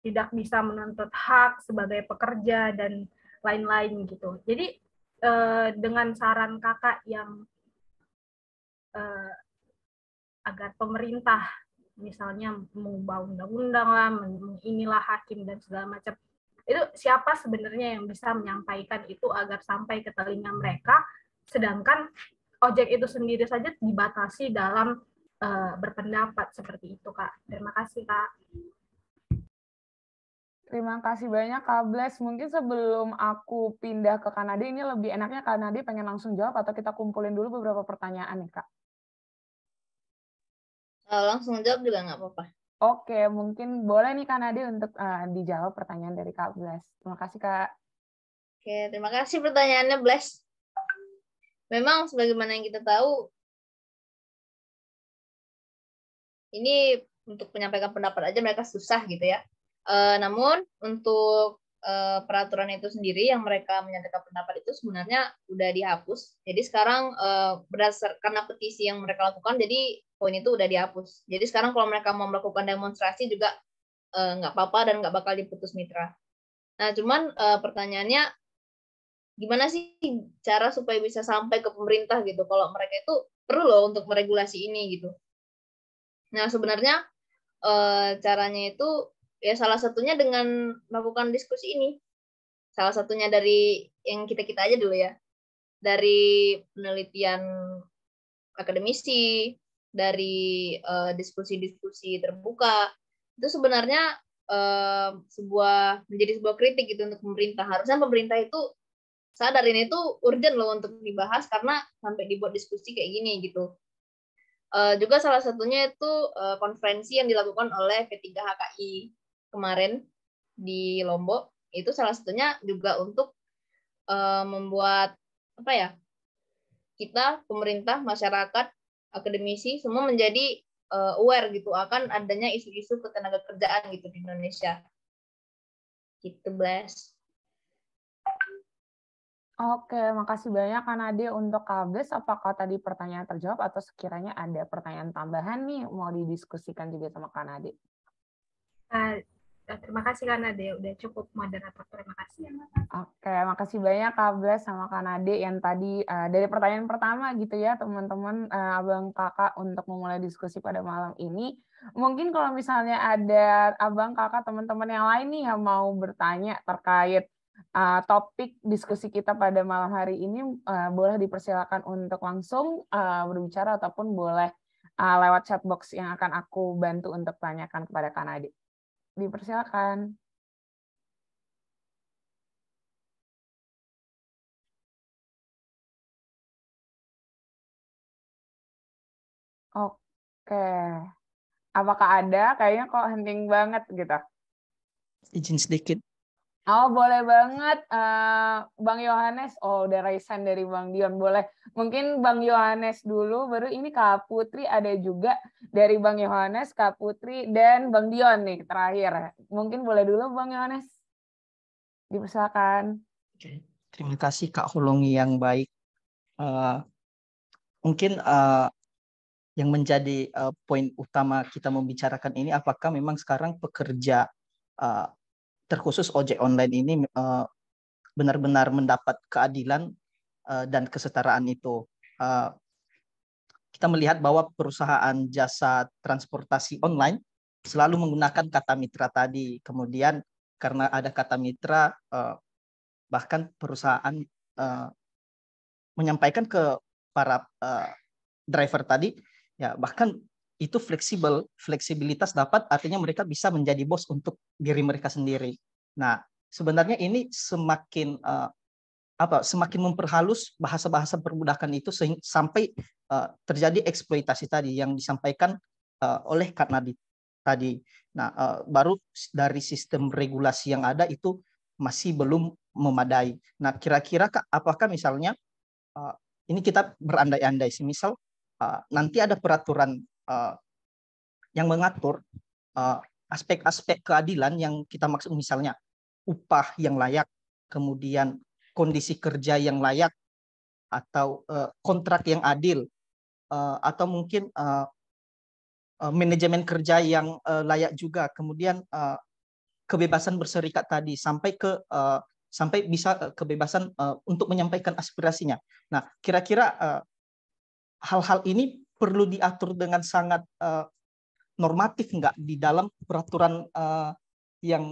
tidak bisa menuntut hak sebagai pekerja dan lain-lain gitu. Jadi dengan saran kakak yang agar pemerintah misalnya mengubah undang-undang lah, inilah hakim dan segala macam, itu siapa sebenarnya yang bisa menyampaikan itu agar sampai ke telinga mereka, sedangkan ojek itu sendiri saja dibatasi dalam berpendapat seperti itu, Kak. Terima kasih, Kak. Terima kasih banyak Kak Bles. Mungkin sebelum aku pindah ke Kak Nade, ini lebih enaknya Kak Nade pengen langsung jawab atau kita kumpulin dulu beberapa pertanyaan nih Kak? Langsung jawab juga nggak apa-apa. Oke, mungkin boleh nih Kak Nade untuk dijawab pertanyaan dari Kak Bles. Terima kasih Kak. Oke, terima kasih pertanyaannya Bles. Memang sebagaimana yang kita tahu, ini untuk menyampaikan pendapat aja mereka susah gitu ya. Namun untuk peraturan itu sendiri yang mereka menyatakan pendapat itu sebenarnya udah dihapus. Jadi sekarang karena petisi yang mereka lakukan, jadi poin itu udah dihapus. Jadi sekarang kalau mereka mau melakukan demonstrasi juga nggak apa-apa dan nggak bakal diputus mitra. Nah, cuman pertanyaannya gimana sih cara supaya bisa sampai ke pemerintah gitu? Kalau mereka itu perlu loh untuk meregulasi ini gitu. Nah, sebenarnya caranya itu ya salah satunya dengan melakukan diskusi ini. Salah satunya dari yang kita-kita aja dulu ya. Dari penelitian akademisi, dari diskusi-diskusi terbuka. Itu sebenarnya menjadi sebuah kritik gitu untuk pemerintah. Harusnya pemerintah itu sadar ini tuh urgent loh untuk dibahas karena sampai dibuat diskusi kayak gini gitu. Juga salah satunya itu konferensi yang dilakukan oleh P3HKI kemarin di Lombok, itu salah satunya juga untuk membuat apa ya, kita, pemerintah, masyarakat, akademisi semua menjadi aware gitu akan adanya isu-isu ketenaga kerjaan gitu di Indonesia. Gitu, Bless. Oke, makasih banyak Kak Nade untuk Kables. Apakah tadi pertanyaan terjawab atau sekiranya ada pertanyaan tambahan nih mau didiskusikan juga sama Kak Nade? Terima kasih Kak Nade, udah cukup moderator. Terima kasih. Oke, makasih banyak Kables sama Kak Nade yang tadi dari pertanyaan pertama gitu ya teman-teman, abang kakak untuk memulai diskusi pada malam ini. Mungkin kalau misalnya ada abang kakak teman-teman yang lain nih yang mau bertanya terkait topik diskusi kita pada malam hari ini, boleh dipersilakan untuk langsung berbicara ataupun boleh lewat chat box yang akan aku bantu untuk tanyakan kepada Kak Nade. Dipersilakan. Oke. Apakah ada? Kayaknya kok henting banget gitu. Izin sedikit. Oh, boleh banget. Bang Yohanes, udah raisan dari Bang Dion. Boleh. Mungkin Bang Yohanes dulu, baru ini Kak Putri ada juga dari Bang Yohanes, Kak Putri, dan Bang Dion nih terakhir. Mungkin boleh dulu Bang Yohanes. Dipersilakan. Oke. Terima kasih Kak Holongi yang baik. Mungkin yang menjadi poin utama kita membicarakan ini, apakah memang sekarang pekerja terkhusus ojek online ini benar-benar mendapat keadilan dan kesetaraan itu. Kita melihat bahwa perusahaan jasa transportasi online selalu menggunakan kata mitra tadi. Kemudian karena ada kata mitra, bahkan perusahaan menyampaikan ke para driver tadi, ya bahkan itu fleksibilitas dapat, artinya mereka bisa menjadi bos untuk diri mereka sendiri. Nah, sebenarnya ini semakin semakin memperhalus bahasa-bahasa perbudakan itu sampai terjadi eksploitasi tadi yang disampaikan oleh Kak Nadit tadi. Nah, baru dari sistem regulasi yang ada itu masih belum memadai. Nah, kira-kira apakah misalnya ini kita berandai-andai, misal nanti ada peraturan yang mengatur aspek-aspek keadilan yang kita maksud, misalnya upah yang layak, kemudian kondisi kerja yang layak, atau kontrak yang adil, atau mungkin manajemen kerja yang layak juga, kemudian kebebasan berserikat tadi sampai bisa kebebasan untuk menyampaikan aspirasinya. Nah, kira-kira hal-hal ini perlu diatur dengan sangat normatif nggak di dalam peraturan yang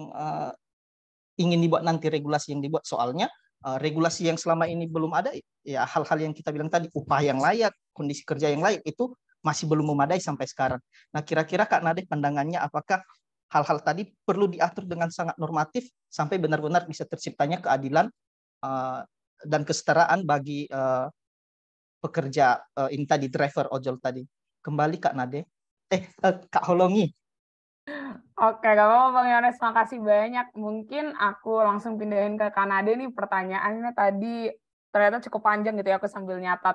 ingin dibuat nanti, regulasi yang dibuat. Soalnya regulasi yang selama ini belum ada, ya hal-hal yang kita bilang tadi, upah yang layak, kondisi kerja yang layak, itu masih belum memadai sampai sekarang. Nah, kira-kira Kak Nade pandangannya, apakah hal-hal tadi perlu diatur dengan sangat normatif sampai benar-benar bisa terciptanya keadilan dan kesetaraan bagi pekerja ini tadi, driver ojol tadi. Kembali Kak Nade. Kak Holongi. Oke, gak apa-apa Bang Yohanes, makasih banyak. Mungkin aku langsung pindahin ke Kak Nade nih, pertanyaannya tadi ternyata cukup panjang gitu ya, aku sambil nyatat.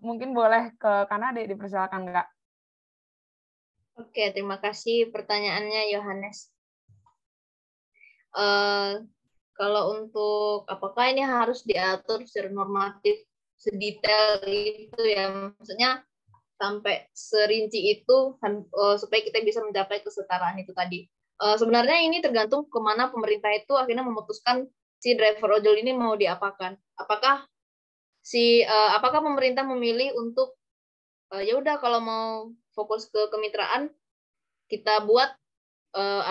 Mungkin boleh ke Kak Nade, dipersilakan Kak. Oke, terima kasih pertanyaannya Yohanes. Kalau untuk apakah ini harus diatur secara normatif sedetail itu ya, maksudnya sampai serinci itu supaya kita bisa mencapai kesetaraan itu tadi. Sebenarnya ini tergantung kemana pemerintah itu akhirnya memutuskan si driver ojol ini mau diapakan. Apakah apakah pemerintah memilih untuk ya udah kalau mau fokus ke kemitraan kita buat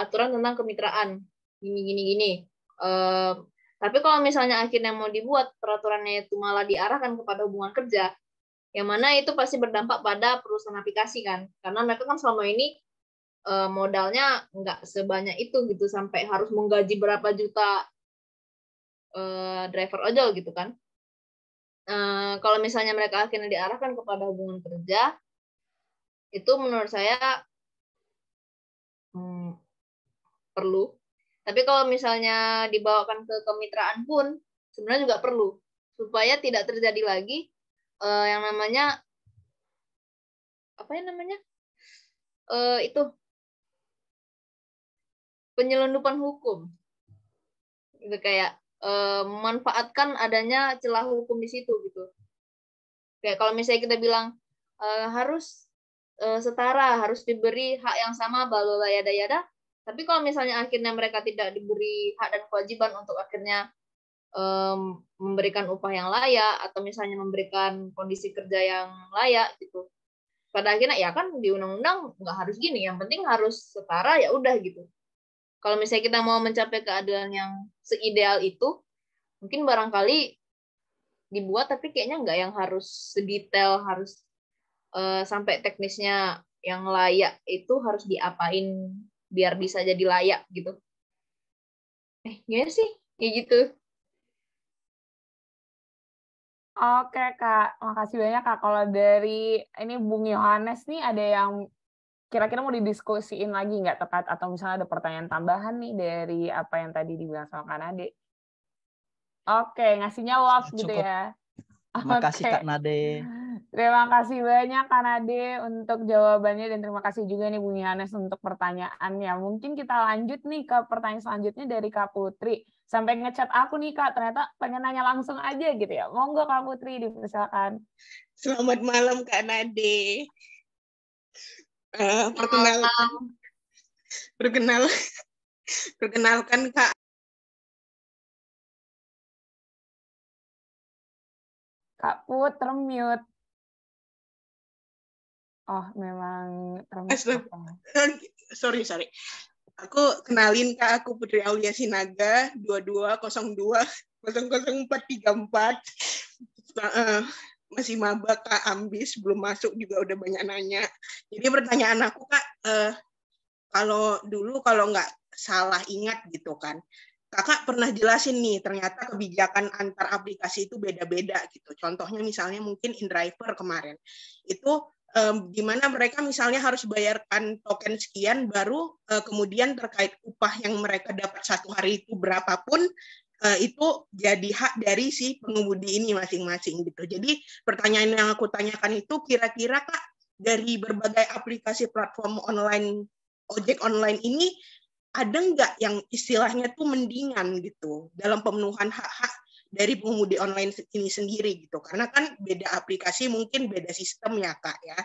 aturan tentang kemitraan gini. Tapi kalau misalnya akhirnya mau dibuat peraturannya itu malah diarahkan kepada hubungan kerja, yang mana itu pasti berdampak pada perusahaan aplikasi kan, karena mereka kan selama ini modalnya nggak sebanyak itu gitu sampai harus menggaji berapa juta driver ojol gitu kan. Kalau misalnya mereka akhirnya diarahkan kepada hubungan kerja, itu menurut saya perlu. Tapi kalau misalnya dibawakan ke kemitraan pun sebenarnya juga perlu supaya tidak terjadi lagi yang namanya itu penyelundupan hukum. Itu kayak memanfaatkan adanya celah hukum di situ gitu. Kayak kalau misalnya kita bilang harus setara, harus diberi hak yang sama, balola yada-yada. Tapi kalau misalnya akhirnya mereka tidak diberi hak dan kewajiban untuk akhirnya memberikan upah yang layak atau misalnya memberikan kondisi kerja yang layak gitu. Pada akhirnya ya kan di undang-undang nggak harus gini, yang penting harus setara ya udah gitu. Kalau misalnya kita mau mencapai keadilan yang seideal itu, mungkin barangkali dibuat tapi kayaknya nggak yang harus sedetail, harus sampai teknisnya yang layak itu harus diapain biar bisa jadi layak gitu. Ya sih, kayak gitu. Oke Kak, makasih banyak Kak. Kalau dari ini Bung Yohanes nih ada yang kira-kira mau didiskusiin lagi nggak terkait atau misalnya ada pertanyaan tambahan nih dari apa yang tadi dibilang sama Kak Nade? Oke, ngasihnya love gitu Cukup. ya. Terima kasih Oke. Kak Nade. Terima kasih banyak Kak Nade untuk jawabannya dan terima kasih juga nih Bung Yohanes untuk pertanyaannya. Mungkin kita lanjut nih ke pertanyaan selanjutnya dari Kak Putri. Sampai ngechat aku nih Kak, ternyata pengen nanya langsung aja gitu ya. Monggo Kak Putri, dipersilakan. Selamat malam Kak Nade. Perkenalkan Kak. Kak Put, termute. Oh, memang termute. Sorry. Aku kenalin Kak, aku Putri Aulia Sinaga, 2202 00434. Masih maba Kak, ambis, belum masuk juga udah banyak nanya. Jadi pertanyaan aku Kak, kalau nggak salah ingat gitu kan, Kakak pernah jelasin nih, ternyata kebijakan antar aplikasi itu beda-beda gitu. Contohnya misalnya mungkin InDriver kemarin, itu di mana mereka misalnya harus bayarkan token sekian, baru kemudian terkait upah yang mereka dapat satu hari itu berapapun, itu jadi hak dari si pengemudi ini masing-masing gitu. Jadi pertanyaan yang aku tanyakan itu kira-kira Kak, dari berbagai aplikasi platform online, ojek online ini, ada nggak yang istilahnya tuh mendingan gitu dalam pemenuhan hak-hak dari pengemudi online ini sendiri gitu, karena kan beda aplikasi mungkin beda sistem ya Kak ya.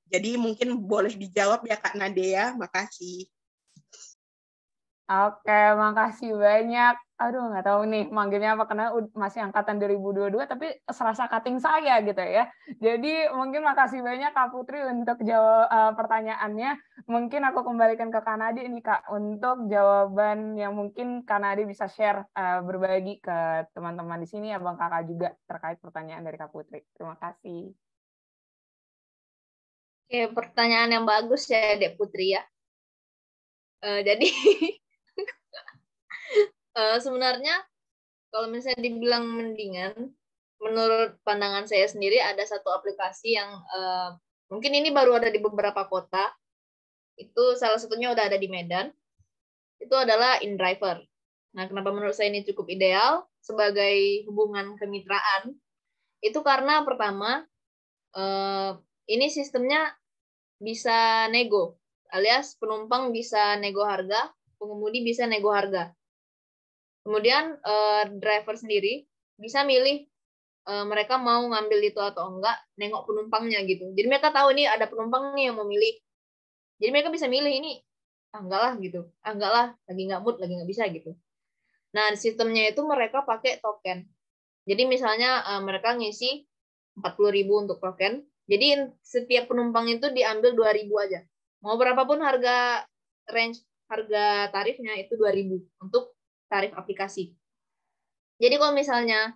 Jadi mungkin boleh dijawab ya Kak Nadia, makasih. Oke, makasih banyak. Aduh, nggak tahu nih manggilnya apa, karena masih angkatan 2022, tapi serasa cutting saya gitu ya. Jadi mungkin makasih banyak Kak Putri untuk jawab pertanyaannya. Mungkin aku kembalikan ke Kak Nadi nih Kak, untuk jawaban yang mungkin Kak Nadi bisa share, berbagi ke teman-teman di sini, Abang Kakak juga, terkait pertanyaan dari Kak Putri. Terima kasih. Oke, pertanyaan yang bagus ya Dek Putri ya. Jadi sebenarnya kalau misalnya dibilang mendingan, menurut pandangan saya sendiri ada satu aplikasi yang mungkin ini baru ada di beberapa kota. Itu salah satunya udah ada di Medan. Itu adalah InDriver. Nah, kenapa menurut saya ini cukup ideal sebagai hubungan kemitraan? Itu karena pertama, ini sistemnya bisa nego, alias penumpang bisa nego harga, pengemudi bisa nego harga. Kemudian driver sendiri bisa milih mereka mau ngambil itu atau enggak, nengok penumpangnya gitu. Jadi mereka tahu nih ada penumpang nih yang mau milih. Jadi mereka bisa milih ini, enggak lah gitu. Enggak lah, lagi nggak mood, lagi nggak bisa gitu. Nah, sistemnya itu mereka pakai token. Jadi misalnya mereka ngisi 40.000 untuk token. Jadi setiap penumpang itu diambil 2.000 aja. Mau berapapun harga tarifnya itu 2.000 untuk tarif aplikasi. Jadi kalau misalnya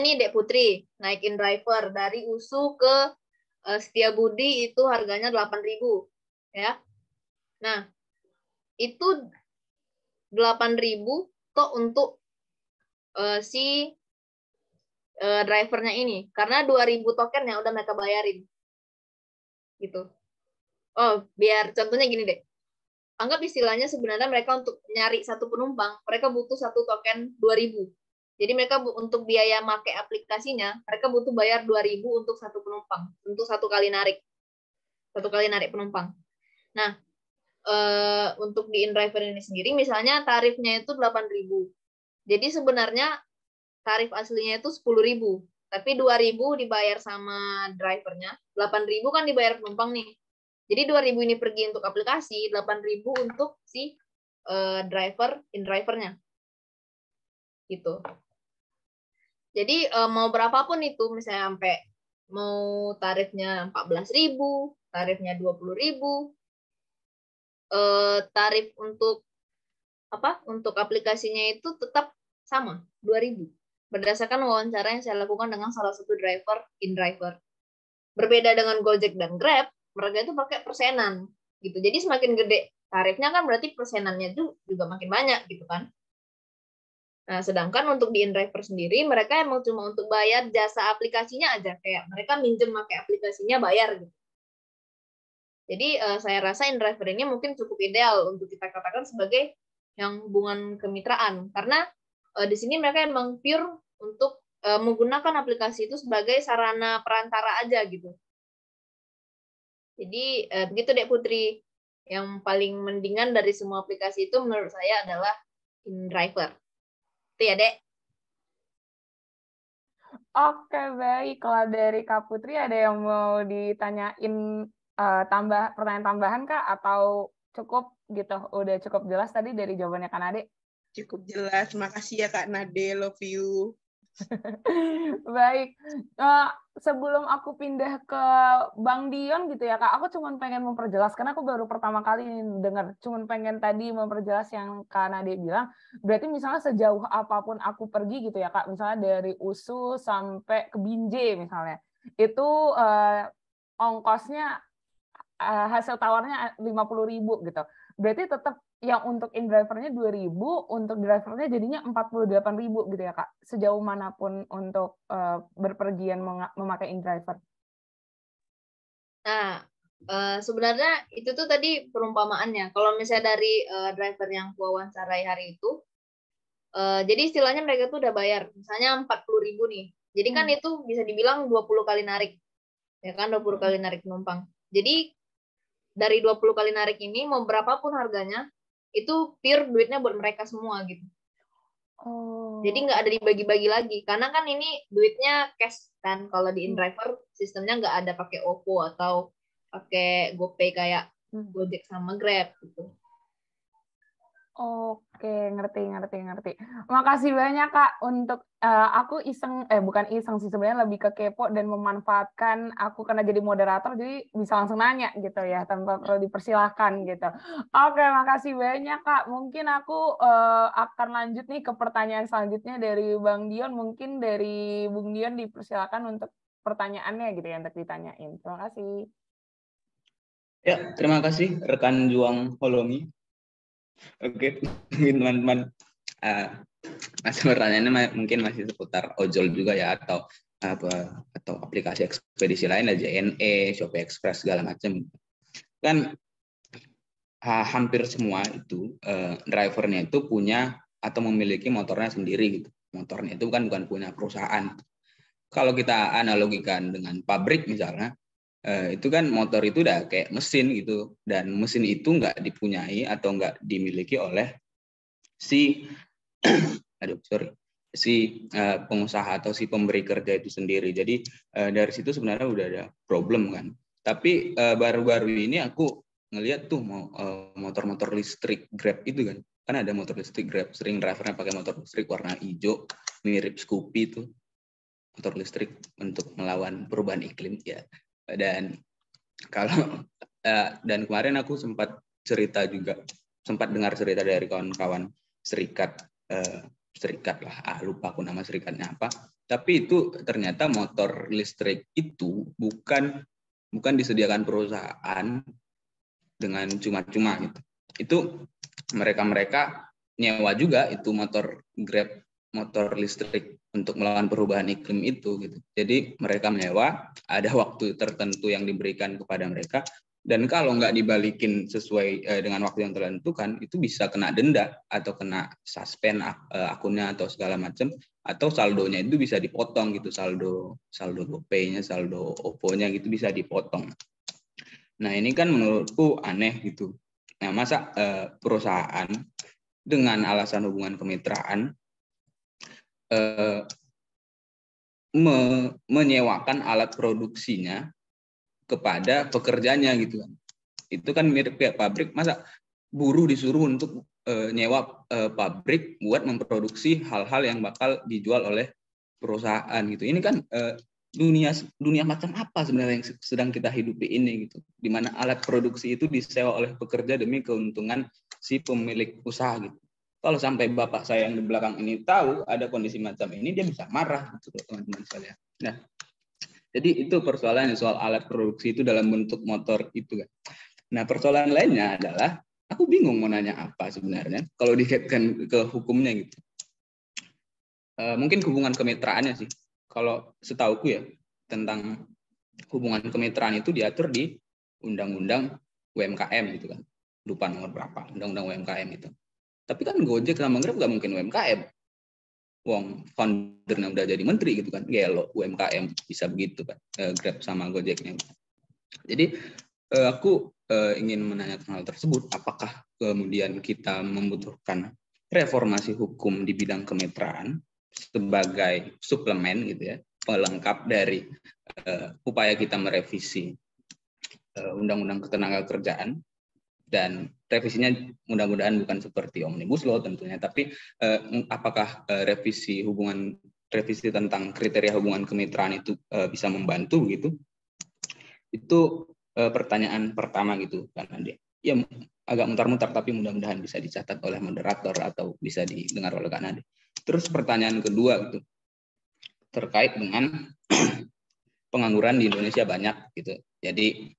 nih Dek Putri naikin driver dari USU ke Setiabudi itu harganya 8.000 ya. Nah, itu 8.000 kok untuk si drivernya ini karena 2.000 token yang udah mereka bayarin. Gitu. Oh, biar contohnya gini deh. Anggap istilahnya sebenarnya mereka untuk nyari satu penumpang, mereka butuh satu token 2.000. Jadi mereka untuk biaya pakai aplikasinya, mereka butuh bayar 2.000 untuk satu penumpang, untuk satu kali narik penumpang. Nah, untuk di InDriver ini sendiri, misalnya tarifnya itu 8.000. Jadi sebenarnya tarif aslinya itu 10.000, tapi 2.000 dibayar sama drivernya, 8.000 kan dibayar penumpang nih. Jadi 2.000 ini pergi untuk aplikasi, 8.000 untuk si InDriver-nya. Gitu. Jadi mau berapapun itu, misalnya sampai mau tarifnya 14.000, tarifnya 20.000, tarif untuk untuk aplikasinya itu tetap sama, 2.000. Berdasarkan wawancara yang saya lakukan dengan salah satu driver InDriver. Berbeda dengan Gojek dan Grab, mereka itu pakai persenan gitu. Jadi semakin gede tarifnya kan berarti persenannya itu juga makin banyak gitu kan. Nah, sedangkan untuk di InDriver sendiri mereka emang cuma untuk bayar jasa aplikasinya aja, kayak mereka minjem pakai aplikasinya bayar gitu. Jadi saya rasa InDriver ini mungkin cukup ideal untuk kita katakan sebagai yang hubungan kemitraan karena di sini mereka emang pure untuk menggunakan aplikasi itu sebagai sarana perantara aja gitu. Jadi begitu Dek Putri, yang paling mendingan dari semua aplikasi itu menurut saya adalah InDriver. Itu ya Dek. Oke, baik. Kalau dari Kak Putri ada yang mau ditanyain pertanyaan tambahan Kak atau cukup gitu? Udah cukup jelas tadi dari jawabannya Kak Nade? Cukup jelas. Makasih ya Kak Nade, love you. Baik, sebelum aku pindah ke Bang Dion gitu ya Kak, aku cuma pengen memperjelas karena aku baru pertama kali dengar, cuma pengen tadi memperjelas yang Kak Nade bilang, berarti misalnya sejauh apapun aku pergi gitu ya Kak, misalnya dari USU sampai ke Binjai misalnya, itu ongkosnya hasil tawarnya 50.000 gitu. Berarti tetap yang untuk InDriver-nya 2.000, untuk drivernya jadinya 48.000 gitu ya Kak. Sejauh manapun untuk berpergian memakai InDriver. Nah, sebenarnya itu tuh tadi perumpamaannya. Kalau misalnya dari driver yang wawancarai hari itu, jadi istilahnya mereka tuh udah bayar, misalnya 40.000 nih. Jadi kan itu bisa dibilang 20 kali narik. Ya kan, 20 kali narik penumpang. Jadi dari 20 kali narik ini mau berapapun harganya itu pure duitnya buat mereka semua gitu. Jadi nggak ada dibagi-bagi lagi karena kan ini duitnya cash kan. Kalau di InDriver sistemnya nggak ada pakai OVO atau pakai GoPay kayak Gojek sama Grab gitu. Oke, ngerti. Makasih banyak Kak untuk aku bukan iseng sih sebenarnya lebih ke kepo dan memanfaatkan aku karena jadi moderator jadi bisa langsung nanya gitu ya tanpa perlu dipersilahkan gitu. Oke, makasih banyak Kak. Mungkin aku akan lanjut nih ke pertanyaan selanjutnya dari Bang Dion. Mungkin dari Bung Dion dipersilakan untuk pertanyaannya gitu ya untuk ditanyain. Terima kasih. Ya, terima kasih rekan Juang Holomi. Oke, teman-teman. Pertanyaannya mungkin masih seputar ojol juga ya atau aplikasi ekspedisi lain, JNE, Shopee Express segala macam. Kan hampir semua itu drivernya itu punya atau memiliki motornya sendiri gitu. Motornya itu bukan punya perusahaan. Kalau kita analogikan dengan pabrik misalnya, itu kan motor itu udah kayak mesin gitu, dan mesin itu nggak dipunyai atau nggak dimiliki oleh si pengusaha atau si pemberi kerja itu sendiri. Jadi dari situ sebenarnya udah ada problem kan. Tapi baru-baru ini aku ngelihat tuh motor-motor listrik Grab itu kan. Kan ada motor listrik Grab, sering drivernya pakai motor listrik warna hijau, mirip Scoopy itu. Motor listrik untuk melawan perubahan iklim ya. Dan kemarin aku sempat dengar cerita dari kawan-kawan serikat lah, lupa aku nama serikatnya apa. Tapi itu ternyata motor listrik itu bukan disediakan perusahaan dengan cuma-cuma gitu. Itu mereka nyewa juga itu motor Grab, motor listrik untuk melawan perubahan iklim itu gitu. Jadi mereka menyewa, ada waktu tertentu yang diberikan kepada mereka, dan kalau nggak dibalikin sesuai dengan waktu yang tertentukan, itu bisa kena denda atau kena suspend akunnya atau segala macam, atau saldonya itu bisa dipotong gitu, saldo GoPay-nya, saldo OVO-nya gitu bisa dipotong. Nah ini kan menurutku aneh gitu. Nah masa perusahaan dengan alasan hubungan kemitraan menyewakan alat produksinya kepada pekerjanya gitu kan. Itu kan mirip kayak pabrik, masa buruh disuruh untuk nyewa pabrik buat memproduksi hal-hal yang bakal dijual oleh perusahaan gitu. Ini kan dunia macam apa sebenarnya yang sedang kita hidupi ini gitu. Di mana alat produksi itu disewa oleh pekerja demi keuntungan si pemilik usaha gitu. Kalau sampai bapak saya yang di belakang ini tahu ada kondisi macam ini, dia bisa marah gitu teman-teman sekalian. Nah, jadi itu persoalannya soal alat produksi itu dalam bentuk motor itu kan. Nah, persoalan lainnya adalah aku bingung mau nanya apa sebenarnya kalau dikaitkan ke hukumnya gitu. Mungkin hubungan kemitraannya sih. Kalau setauku ya tentang hubungan kemitraan itu diatur di Undang-Undang UMKM gitu kan. Lupa nomor berapa, Undang-Undang UMKM itu. Tapi kan Gojek sama Grab nggak mungkin UMKM. Wong foundernya udah jadi menteri gitu kan. Gelo UMKM bisa begitu kan. Grab sama Gojeknya. Jadi aku ingin menanyakan hal tersebut. Apakah kemudian kita membutuhkan reformasi hukum di bidang kemitraan sebagai suplemen gitu ya, pelengkap dari upaya kita merevisi Undang-Undang Ketenagakerjaan. Dan revisinya mudah-mudahan bukan seperti Omnibus Law tentunya, tapi apakah revisi tentang kriteria hubungan kemitraan itu bisa membantu gitu? Itu pertanyaan pertama gitu kan Andi. Ya agak mutar-mutar tapi mudah-mudahan bisa dicatat oleh moderator atau bisa didengar oleh Kak Nadi. Terus pertanyaan kedua gitu terkait dengan pengangguran di Indonesia banyak gitu. Jadi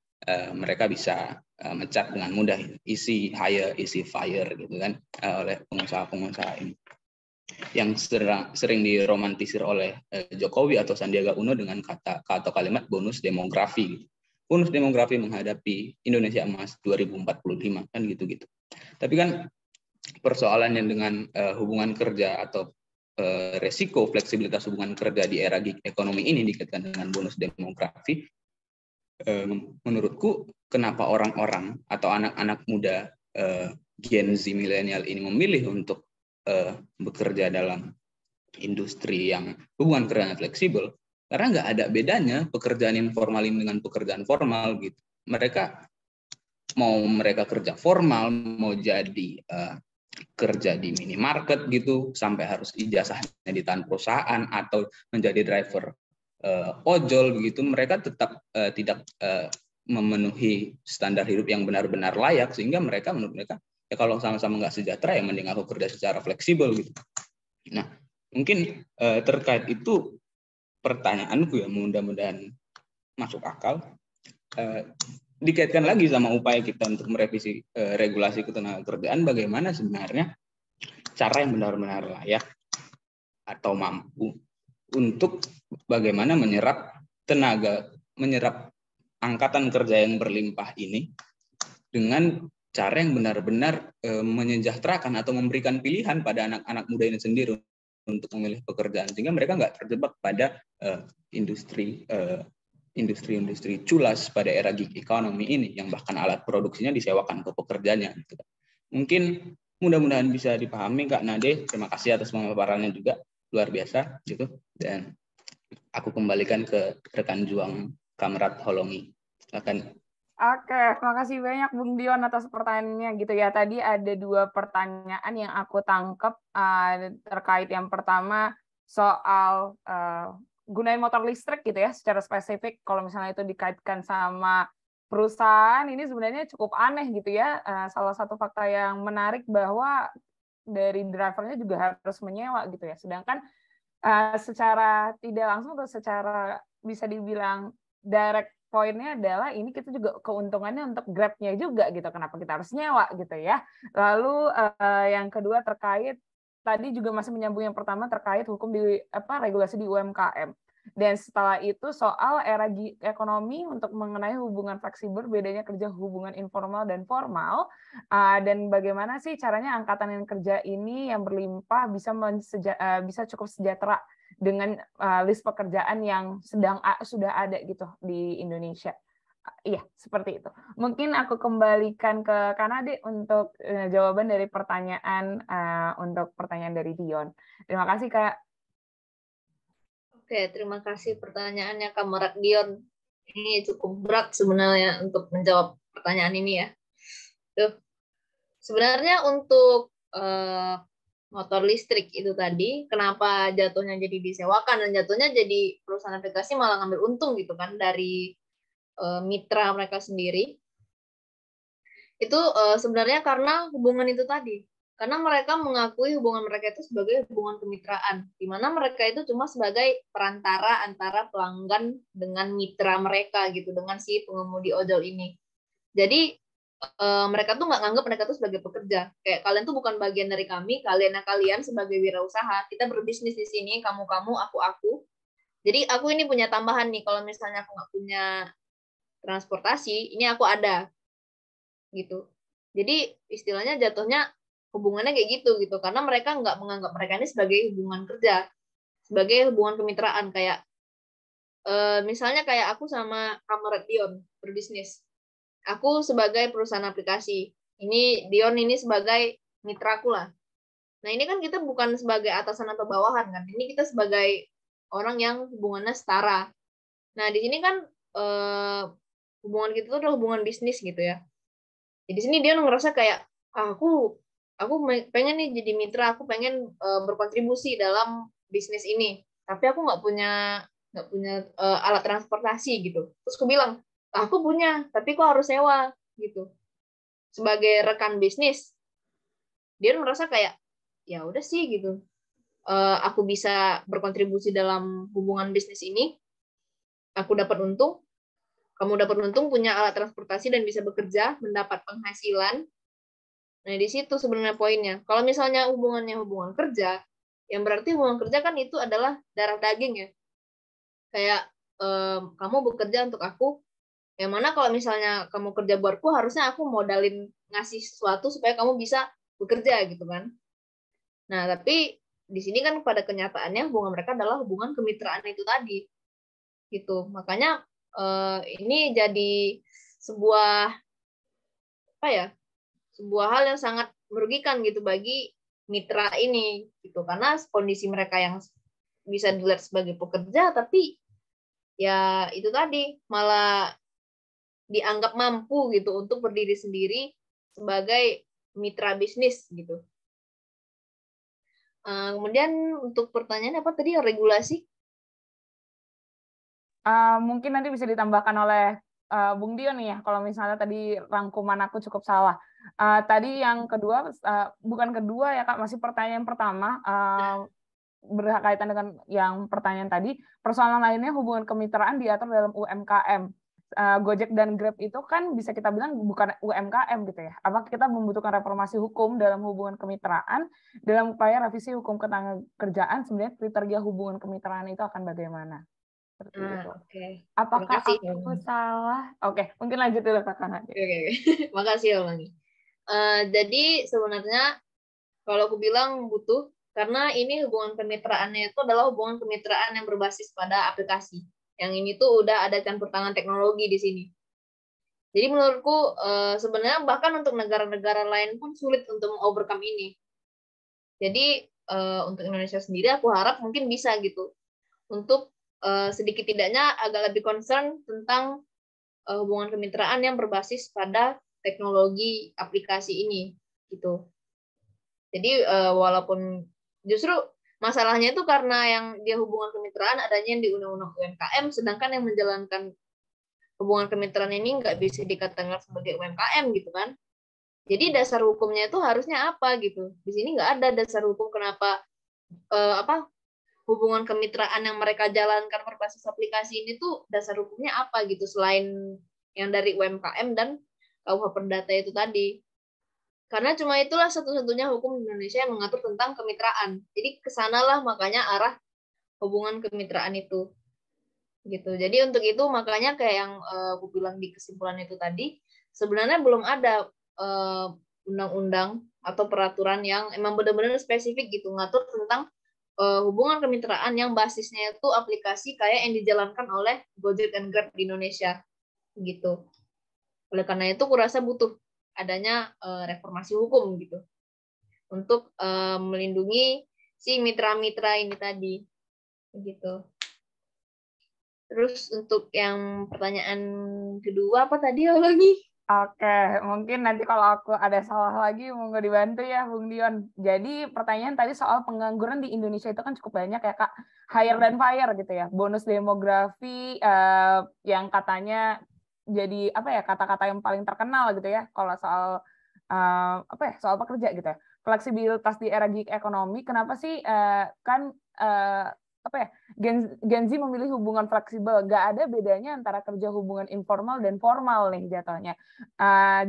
mereka bisa mencat dengan mudah easy hire, easy fire gitu kan oleh pengusaha-pengusaha ini yang sering diromantisir oleh Jokowi atau Sandiaga Uno dengan kata atau kalimat bonus demografi gitu. Bonus demografi menghadapi Indonesia Emas 2045 kan gitu-gitu. Tapi kan persoalannya dengan hubungan kerja atau resiko fleksibilitas hubungan kerja di era gig ekonomi ini dikaitkan dengan bonus demografi. Menurutku kenapa orang-orang atau anak-anak muda Gen Z milenial ini memilih untuk bekerja dalam industri yang hubungan kerjanya fleksibel, karena nggak ada bedanya pekerjaan informal ini dengan pekerjaan formal gitu. Mereka kerja formal, mau jadi kerja di minimarket gitu, sampai harus ijazahnya ditahan perusahaan atau menjadi driver ojol begitu, mereka tetap tidak memenuhi standar hidup yang benar-benar layak, sehingga menurut mereka ya kalau sama-sama nggak sejahtera ya mending aku kerja secara fleksibel gitu. Nah mungkin terkait itu pertanyaanku ya mudah-mudahan masuk akal, dikaitkan lagi sama upaya kita untuk merevisi regulasi ketenagakerjaan, bagaimana sebenarnya cara yang benar-benar layak atau mampu untuk bagaimana menyerap angkatan kerja yang berlimpah ini dengan cara yang benar-benar menyejahterakan atau memberikan pilihan pada anak-anak muda ini sendiri untuk memilih pekerjaan, sehingga mereka nggak terjebak pada industri culas pada era gig economy ini yang bahkan alat produksinya disewakan ke pekerjanya. Mungkin mudah-mudahan bisa dipahami Kak Nade. Terima kasih atas pemaparannya juga, luar biasa gitu. Dan aku kembalikan ke rekan juang Kamrat Holongi. Silakan. Oke, terima kasih banyak Bung Dion atas pertanyaannya gitu ya. Tadi ada 2 pertanyaan yang aku tangkap terkait yang pertama soal gunain motor listrik gitu ya, secara spesifik kalau misalnya itu dikaitkan sama perusahaan, ini sebenarnya cukup aneh gitu ya. Salah satu fakta yang menarik bahwa dari drivernya juga harus menyewa gitu ya. Sedangkan secara tidak langsung atau secara bisa dibilang direct poinnya adalah ini kita juga keuntungannya untuk Grab-nya juga gitu. Kenapa kita harus nyewa gitu ya. Lalu yang kedua terkait tadi juga masih menyambung yang pertama terkait hukum di regulasi di UMKM. Dan setelah itu soal era ekonomi untuk mengenai hubungan fleksibel, bedanya kerja hubungan informal dan formal, dan bagaimana sih caranya angkatan yang kerja ini yang berlimpah bisa cukup sejahtera dengan list pekerjaan yang sudah ada gitu di Indonesia. Iya, seperti itu. Mungkin aku kembalikan ke Kanade untuk jawaban dari pertanyaan untuk pertanyaan dari Dion. Terima kasih, Kak. Oke, terima kasih pertanyaannya Kak Dion. Ini cukup berat sebenarnya untuk menjawab pertanyaan ini ya. Tuh. Sebenarnya untuk motor listrik itu tadi, kenapa jatuhnya jadi disewakan dan jatuhnya jadi perusahaan aplikasi malah ngambil untung gitu kan dari mitra mereka sendiri. Itu sebenarnya karena hubungan itu tadi. Karena mereka mengakui hubungan mereka itu sebagai hubungan kemitraan, di mana mereka itu cuma sebagai perantara antara pelanggan dengan mitra mereka gitu, dengan si pengemudi ojol ini. Jadi mereka tuh nggak nganggap mereka tuh sebagai pekerja. Kayak kalian tuh bukan bagian dari kami, kalian sebagai wirausaha. Kita berbisnis di sini, kamu, aku. Jadi aku ini punya tambahan nih, kalau misalnya aku nggak punya transportasi, ini aku ada. Gitu. Jadi istilahnya jatuhnya hubungannya kayak gitu, karena mereka nggak menganggap mereka ini sebagai hubungan kerja, sebagai hubungan kemitraan. Kayak misalnya kayak aku sama Kamrat Dion berbisnis. Aku sebagai perusahaan aplikasi, ini Dion ini sebagai mitraku lah. Nah ini kan kita bukan sebagai atasan atau bawahan kan, ini kita sebagai orang yang hubungannya setara. Nah di sini kan hubungan kita itu adalah hubungan bisnis gitu ya. Jadi di sini Dion ngerasa kayak aku pengen nih jadi mitra, aku pengen berkontribusi dalam bisnis ini, tapi aku nggak punya alat transportasi gitu. Terus aku bilang, aku punya, tapi kok harus sewa gitu. Sebagai rekan bisnis, dia merasa kayak ya udah sih gitu. Aku bisa berkontribusi dalam hubungan bisnis ini. Aku dapat untung, kamu dapat untung, punya alat transportasi dan bisa bekerja, mendapat penghasilan. Nah, di situ sebenarnya poinnya. Kalau misalnya hubungannya hubungan kerja, yang berarti hubungan kerja kan itu adalah darah daging ya. Kayak kamu bekerja untuk aku, yang mana kalau misalnya kamu kerja buatku, harusnya aku modalin ngasih sesuatu supaya kamu bisa bekerja gitu kan. Nah, tapi di sini kan pada kenyataannya hubungan mereka adalah hubungan kemitraan itu tadi. Gitu. Makanya ini jadi sebuah sebuah hal yang sangat merugikan gitu bagi mitra ini gitu, karena kondisi mereka yang bisa dilihat sebagai pekerja tapi ya itu tadi malah dianggap mampu gitu untuk berdiri sendiri sebagai mitra bisnis gitu. Kemudian untuk pertanyaan apa tadi, regulasi? Mungkin nanti bisa ditambahkan oleh Bung Dion nih ya, kalau misalnya tadi rangkuman aku cukup salah. Tadi yang kedua, bukan kedua ya Kak, masih pertanyaan pertama, berkaitan dengan yang pertanyaan tadi, persoalan lainnya hubungan kemitraan diatur dalam UMKM. Gojek dan Grab itu kan bisa kita bilang bukan UMKM gitu ya. Apakah kita membutuhkan reformasi hukum dalam hubungan kemitraan, dalam upaya revisi hukum ketenagakerjaan, sebenarnya kriteria hubungan kemitraan itu akan bagaimana? Seperti itu. Okay. Apakah aku salah? Oke, mungkin lanjut dulu Kakak Nadia. Oke. Makasih Olani. Jadi sebenarnya kalau aku bilang butuh, karena ini hubungan kemitraannya itu adalah hubungan kemitraan yang berbasis pada aplikasi. Yang ini tuh udah ada campur tangan teknologi di sini. Jadi menurutku sebenarnya bahkan untuk negara-negara lain pun sulit untuk overcome ini. Jadi untuk Indonesia sendiri aku harap mungkin bisa gitu untuk sedikit tidaknya agak lebih concern tentang hubungan kemitraan yang berbasis pada teknologi aplikasi ini gitu. Jadi walaupun justru masalahnya itu karena yang dia hubungan kemitraan adanya di Undang-Undang UMKM, sedangkan yang menjalankan hubungan kemitraan ini nggak bisa dikatakan sebagai UMKM gitu kan. Jadi dasar hukumnya itu harusnya apa gitu. Di sini nggak ada dasar hukum kenapa hubungan kemitraan yang mereka jalankan berbasis aplikasi ini tuh dasar hukumnya apa gitu selain yang dari UMKM dan KUH Perdata itu tadi. Karena cuma itulah satu-satunya hukum di Indonesia yang mengatur tentang kemitraan. Jadi kesanalah makanya arah hubungan kemitraan itu. Gitu. Jadi untuk itu makanya kayak yang aku bilang di kesimpulan itu tadi, sebenarnya belum ada undang-undang atau peraturan yang emang benar-benar spesifik gitu ngatur tentang hubungan kemitraan yang basisnya itu aplikasi kayak yang dijalankan oleh Gojek dan Grab di Indonesia gitu. Oleh karena itu kurasa butuh adanya reformasi hukum gitu untuk melindungi si mitra-mitra ini tadi gitu. Terus untuk yang pertanyaan kedua apa tadi lagi? Oke, mungkin nanti kalau aku ada salah lagi mau nggak dibantu ya, Bung Dion. Jadi pertanyaan tadi soal pengangguran di Indonesia itu kan cukup banyak ya, Kak. Hire dan fire gitu ya. Bonus demografi yang katanya jadi apa ya kata-kata yang paling terkenal gitu ya kalau soal soal pekerja gitu ya. Fleksibilitas di era gig ekonomi. Kenapa sih kan Gen Z memilih hubungan fleksibel, nggak ada bedanya antara kerja hubungan informal dan formal nih jatuhnya.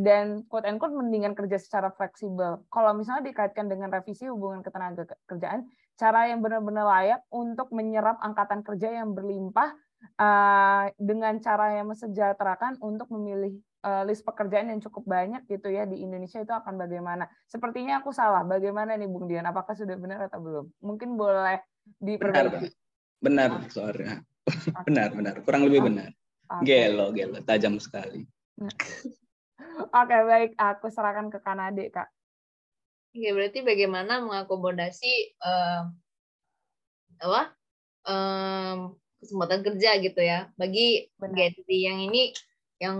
Dan quote and quote mendingan kerja secara fleksibel. Kalau misalnya dikaitkan dengan revisi hubungan ketenaga kerjaan, cara yang benar-benar layak untuk menyerap angkatan kerja yang berlimpah dengan cara yang mesejahterakan untuk memilih list pekerjaan yang cukup banyak gitu ya di Indonesia itu akan bagaimana? Sepertinya aku salah. Bagaimana nih Bung Dion? Apakah sudah benar atau belum? Mungkin boleh diperbaiki. Benar soalnya. Benar. Kurang lebih benar. Gelo, tajam sekali. Oke, baik. Aku serahkan ke Kanade, Kak. Oke, berarti bagaimana mengakomodasi kesempatan kerja gitu ya bagi Gen Z yang ini yang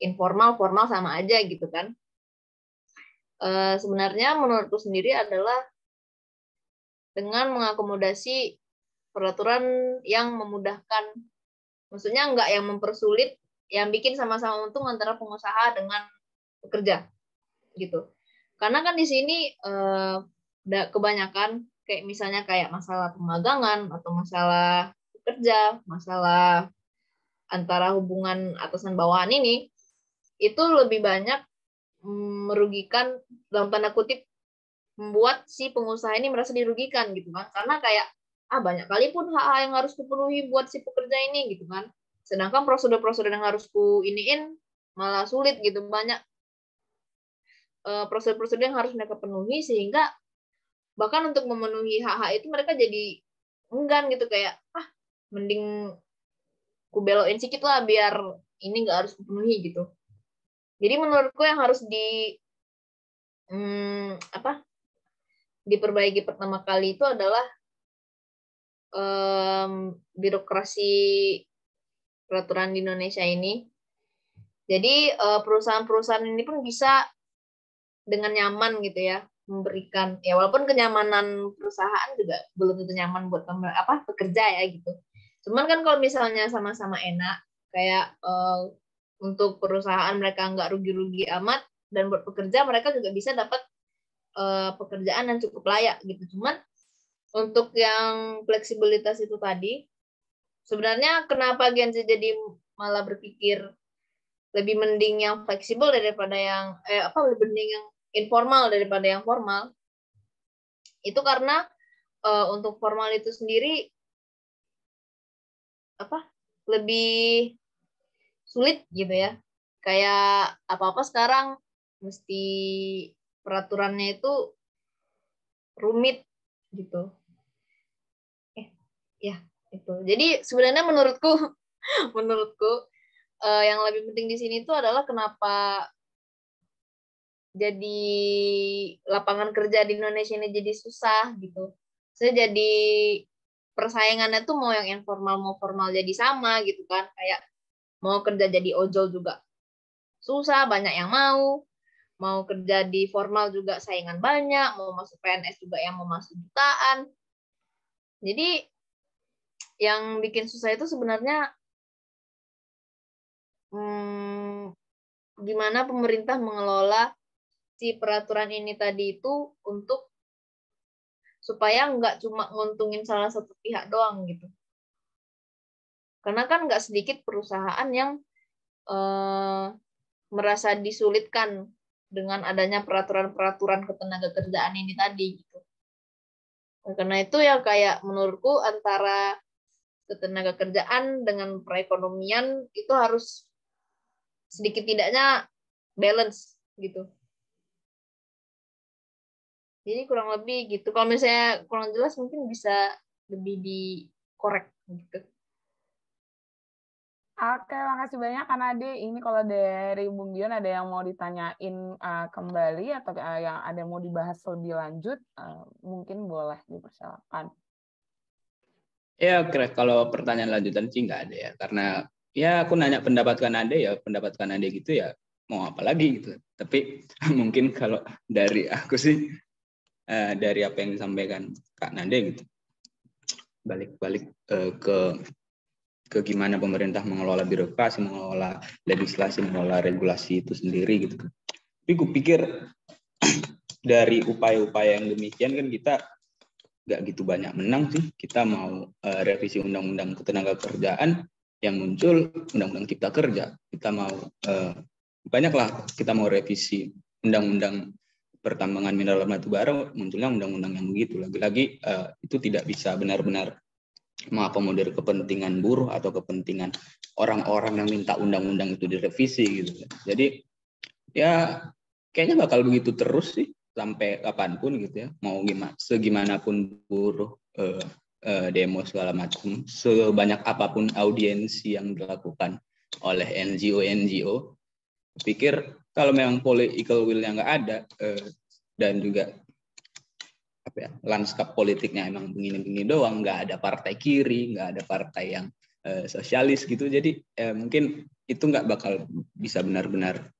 informal formal sama aja gitu kan. Sebenarnya menurutku sendiri adalah dengan mengakomodasi peraturan yang memudahkan, maksudnya enggak yang mempersulit, yang bikin sama-sama untung antara pengusaha dengan pekerja gitu. Karena kan di sini kebanyakan kayak misalnya kayak masalah pemagangan atau masalah pekerja, masalah antara hubungan atasan bawahan ini itu lebih banyak merugikan dalam tanda kutip, membuat si pengusaha ini merasa dirugikan gitu kan, karena kayak banyak kali pun hak yang harus kupenuhi buat si pekerja ini gitu kan, sedangkan prosedur-prosedur yang harus ku iniin malah sulit gitu, banyak prosedur-prosedur yang harus mereka penuhi sehingga bahkan untuk memenuhi hak-hak itu mereka jadi enggan gitu, kayak mending ku belokin sedikit lah biar ini nggak harus kupenuhi gitu. Jadi menurutku yang harus diperbaiki pertama kali itu adalah birokrasi peraturan di Indonesia ini. Jadi perusahaan-perusahaan ini pun bisa dengan nyaman gitu ya memberikan, ya walaupun kenyamanan perusahaan juga belum tentu nyaman buat pekerja ya gitu. Cuman kan kalau misalnya sama-sama enak, kayak untuk perusahaan mereka nggak rugi-rugi amat, dan buat pekerja mereka juga bisa dapat pekerjaan yang cukup layak gitu. Cuman untuk yang fleksibilitas itu tadi, sebenarnya kenapa Gen Z jadi malah berpikir lebih mending yang fleksibel daripada yang lebih mending yang informal daripada yang formal, itu karena untuk formal itu sendiri lebih sulit gitu ya, kayak apa-apa sekarang mesti peraturannya itu rumit gitu. Ya itu. Jadi sebenarnya menurutku yang lebih penting di sini itu adalah kenapa jadi lapangan kerja di Indonesia ini jadi susah gitu. Saya jadi persaingannya tuh mau yang informal mau formal jadi sama gitu kan. Kayak mau kerja jadi ojol juga susah, banyak yang mau kerja di formal juga saingan banyak, mau masuk PNS juga yang mau masuk jutaan. Jadi yang bikin susah itu sebenarnya gimana pemerintah mengelola si peraturan ini tadi itu untuk supaya nggak cuma nguntungin salah satu pihak doang gitu. Karena kan nggak sedikit perusahaan yang merasa disulitkan dengan adanya peraturan-peraturan ketenagakerjaan ini tadi gitu. Karena itu ya kayak menurutku antara ketenagakerjaan dengan perekonomian itu harus sedikit tidaknya balance gitu. Jadi kurang lebih gitu. Kalau misalnya kurang jelas mungkin bisa lebih dikorek gitu. Oke, makasih banyak Kak Nade. Ini kalau dari Bung Dion ada yang mau ditanyain kembali atau yang ada yang mau dibahas lebih lanjut, mungkin boleh dipersilakan. Ya, kalau pertanyaan lanjutan sih nggak ada ya. Karena ya aku nanya pendapat Kak Nade ya, pendapat Kak Nade gitu ya, mau apa lagi gitu. Tapi mungkin kalau dari aku sih, dari apa yang disampaikan Kak Nade gitu, balik-balik ke gimana pemerintah mengelola birokrasi, mengelola legislasi, mengelola regulasi itu sendiri gitu. Tapi gue pikir dari upaya-upaya yang demikian kan kita nggak gitu banyak menang sih. Kita mau revisi undang-undang ketenagakerjaan yang muncul undang-undang cipta kerja. Kita mau banyaklah, kita mau revisi undang-undang pertambangan mineral batu bara, munculnya undang-undang yang begitu. Lagi-lagi itu tidak bisa benar-benar mengakomodir kepentingan buruh atau kepentingan orang-orang yang minta undang-undang itu direvisi gitu. Jadi ya kayaknya bakal begitu terus sih sampai kapanpun gitu ya. Mau gimana, segimanapun buruh demo segala macam, sebanyak apapun audiensi yang dilakukan oleh NGO, pikir kalau memang political will-nya nggak ada dan juga lanskap politiknya emang begini-begini doang, nggak ada partai kiri, nggak ada partai yang sosialis gitu, jadi mungkin itu nggak bakal bisa benar-benar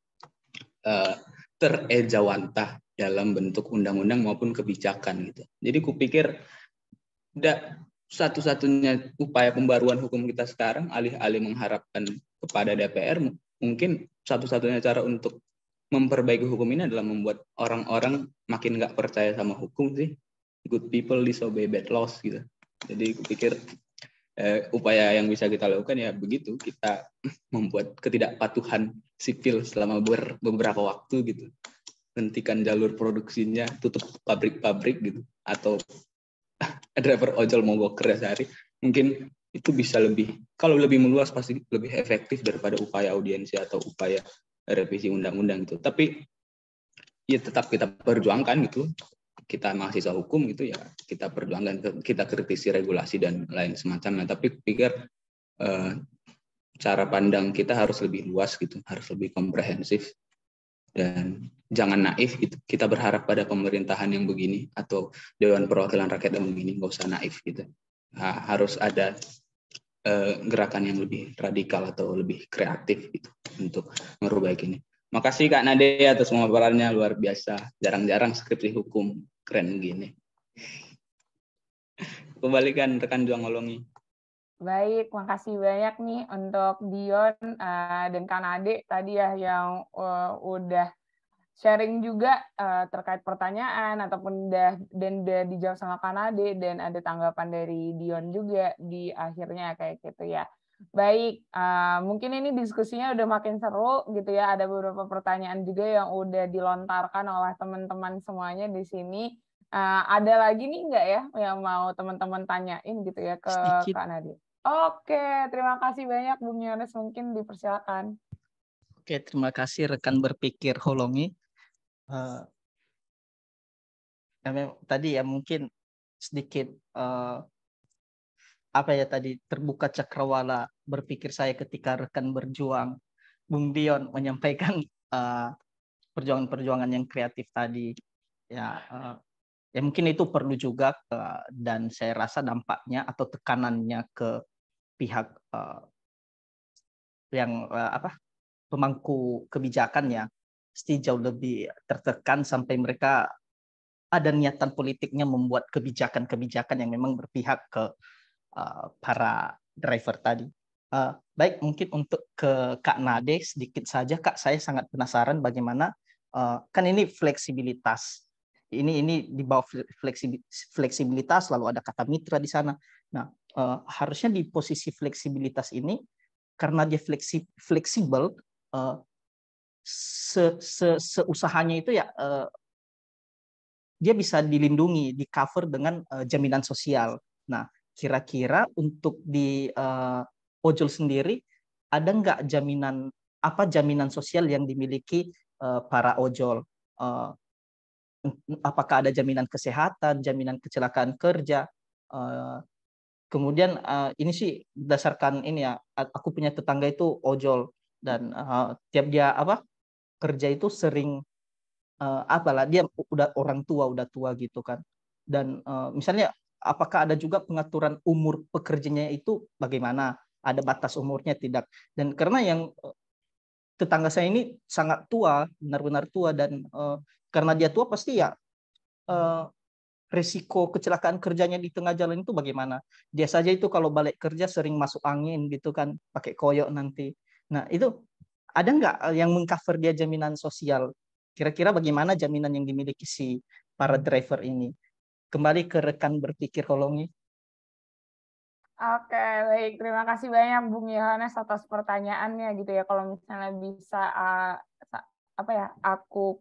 terejawantah dalam bentuk undang-undang maupun kebijakan gitu. Jadi kupikir satu-satunya upaya pembaruan hukum kita sekarang, alih-alih mengharapkan kepada DPR, mungkin satu-satunya cara untuk memperbaiki hukum ini adalah membuat orang-orang makin nggak percaya sama hukum sih. Good people disobey bad laws gitu. Jadi aku pikir upaya yang bisa kita lakukan ya begitu, kita membuat ketidakpatuhan sipil selama beberapa waktu gitu. Hentikan jalur produksinya, tutup pabrik-pabrik gitu, atau driver ojol mogok kerja sehari. Mungkin itu bisa lebih, kalau lebih meluas pasti lebih efektif daripada upaya audiensi atau upaya revisi undang-undang gitu. Tapi ya tetap kita perjuangkan gitu. Kita mahasiswa hukum gitu ya, kita perjuangkan, kita kritisi regulasi dan lain semacamnya. Tapi pikir cara pandang kita harus lebih luas gitu, harus lebih komprehensif dan jangan naif gitu. Kita berharap pada pemerintahan yang begini atau Dewan Perwakilan Rakyat yang begini, nggak usah naif gitu. Nah, harus ada gerakan yang lebih radikal atau lebih kreatif gitu untuk merubah ini. Makasih Kak Nade atas pemaparannya, luar biasa. Jarang-jarang skripsi hukum keren gini. Kembalikan rekan Juang Olongi. Baik, makasih banyak nih untuk Dion dan Kak Nade tadi ya yang udah sharing juga terkait pertanyaan ataupun udah dijawab sama Kak Nade, dan ada tanggapan dari Dion juga di akhirnya kayak gitu ya. Baik, mungkin ini diskusinya udah makin seru gitu ya. Ada beberapa pertanyaan juga yang udah dilontarkan oleh teman-teman semuanya di sini. Ada lagi nih nggak ya yang mau teman-teman tanyain gitu ya ke Sedikit. Kak Nade? Oke, terima kasih banyak Bung Yones, mungkin dipersilakan. Oke, terima kasih rekan berpikir Holongi. Tadi ya mungkin sedikit apa ya tadi terbuka cakrawala berpikir saya ketika rekan berjuang Bung Dion menyampaikan perjuangan-perjuangan yang kreatif tadi. Ya, ya mungkin itu perlu juga, dan saya rasa dampaknya atau tekanannya ke pihak yang pemangku kebijakannya pasti jauh lebih tertekan sampai mereka ada niatan politiknya membuat kebijakan-kebijakan yang memang berpihak ke para driver tadi. Baik, mungkin untuk ke Kak Nade sedikit saja, Kak, saya sangat penasaran bagaimana kan ini fleksibilitas. Ini di bawah fleksibilitas lalu ada kata mitra di sana. Nah, harusnya di posisi fleksibilitas ini karena dia fleksibel, seusahanya itu ya dia bisa dilindungi, di cover dengan jaminan sosial. Nah, kira-kira untuk di ojol sendiri ada nggak jaminan sosial yang dimiliki para ojol? Apakah ada jaminan kesehatan, jaminan kecelakaan kerja? Kemudian ini sih berdasarkan ini ya, aku punya tetangga itu ojol dan tiap dia kerja itu sering apalah dia udah orang tua, udah tua gitu kan. Dan misalnya apakah ada juga pengaturan umur pekerjanya itu bagaimana? Ada batas umurnya tidak? Dan karena yang tetangga saya ini sangat tua, benar-benar tua, dan karena dia tua pasti ya resiko kecelakaan kerjanya di tengah jalan itu bagaimana? Dia saja itu kalau balik kerja sering masuk angin gitu kan, pakai koyok nanti. Nah itu ada nggak yang mengcover dia jaminan sosial? Kira-kira bagaimana jaminan yang dimiliki si para driver ini? Kembali ke rekan berpikir Holongi. Oke, baik. Terima kasih banyak Bung Yohanes atas pertanyaannya gitu ya. Kalau misalnya bisa aku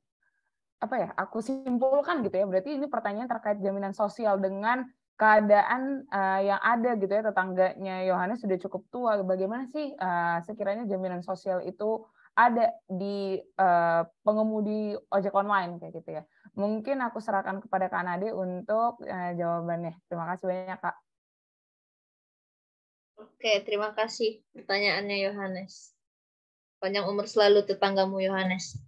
simpulkan gitu ya. Berarti ini pertanyaan terkait jaminan sosial dengan keadaan yang ada gitu ya, tetangganya Yohanes sudah cukup tua. Bagaimana sih sekiranya jaminan sosial itu ada di pengemudi ojek online kayak gitu ya. Mungkin aku serahkan kepada Kak Nade untuk jawabannya. Terima kasih banyak, Kak. Oke, terima kasih pertanyaannya Yohanes. Panjang umur selalu tetanggamu Yohanes.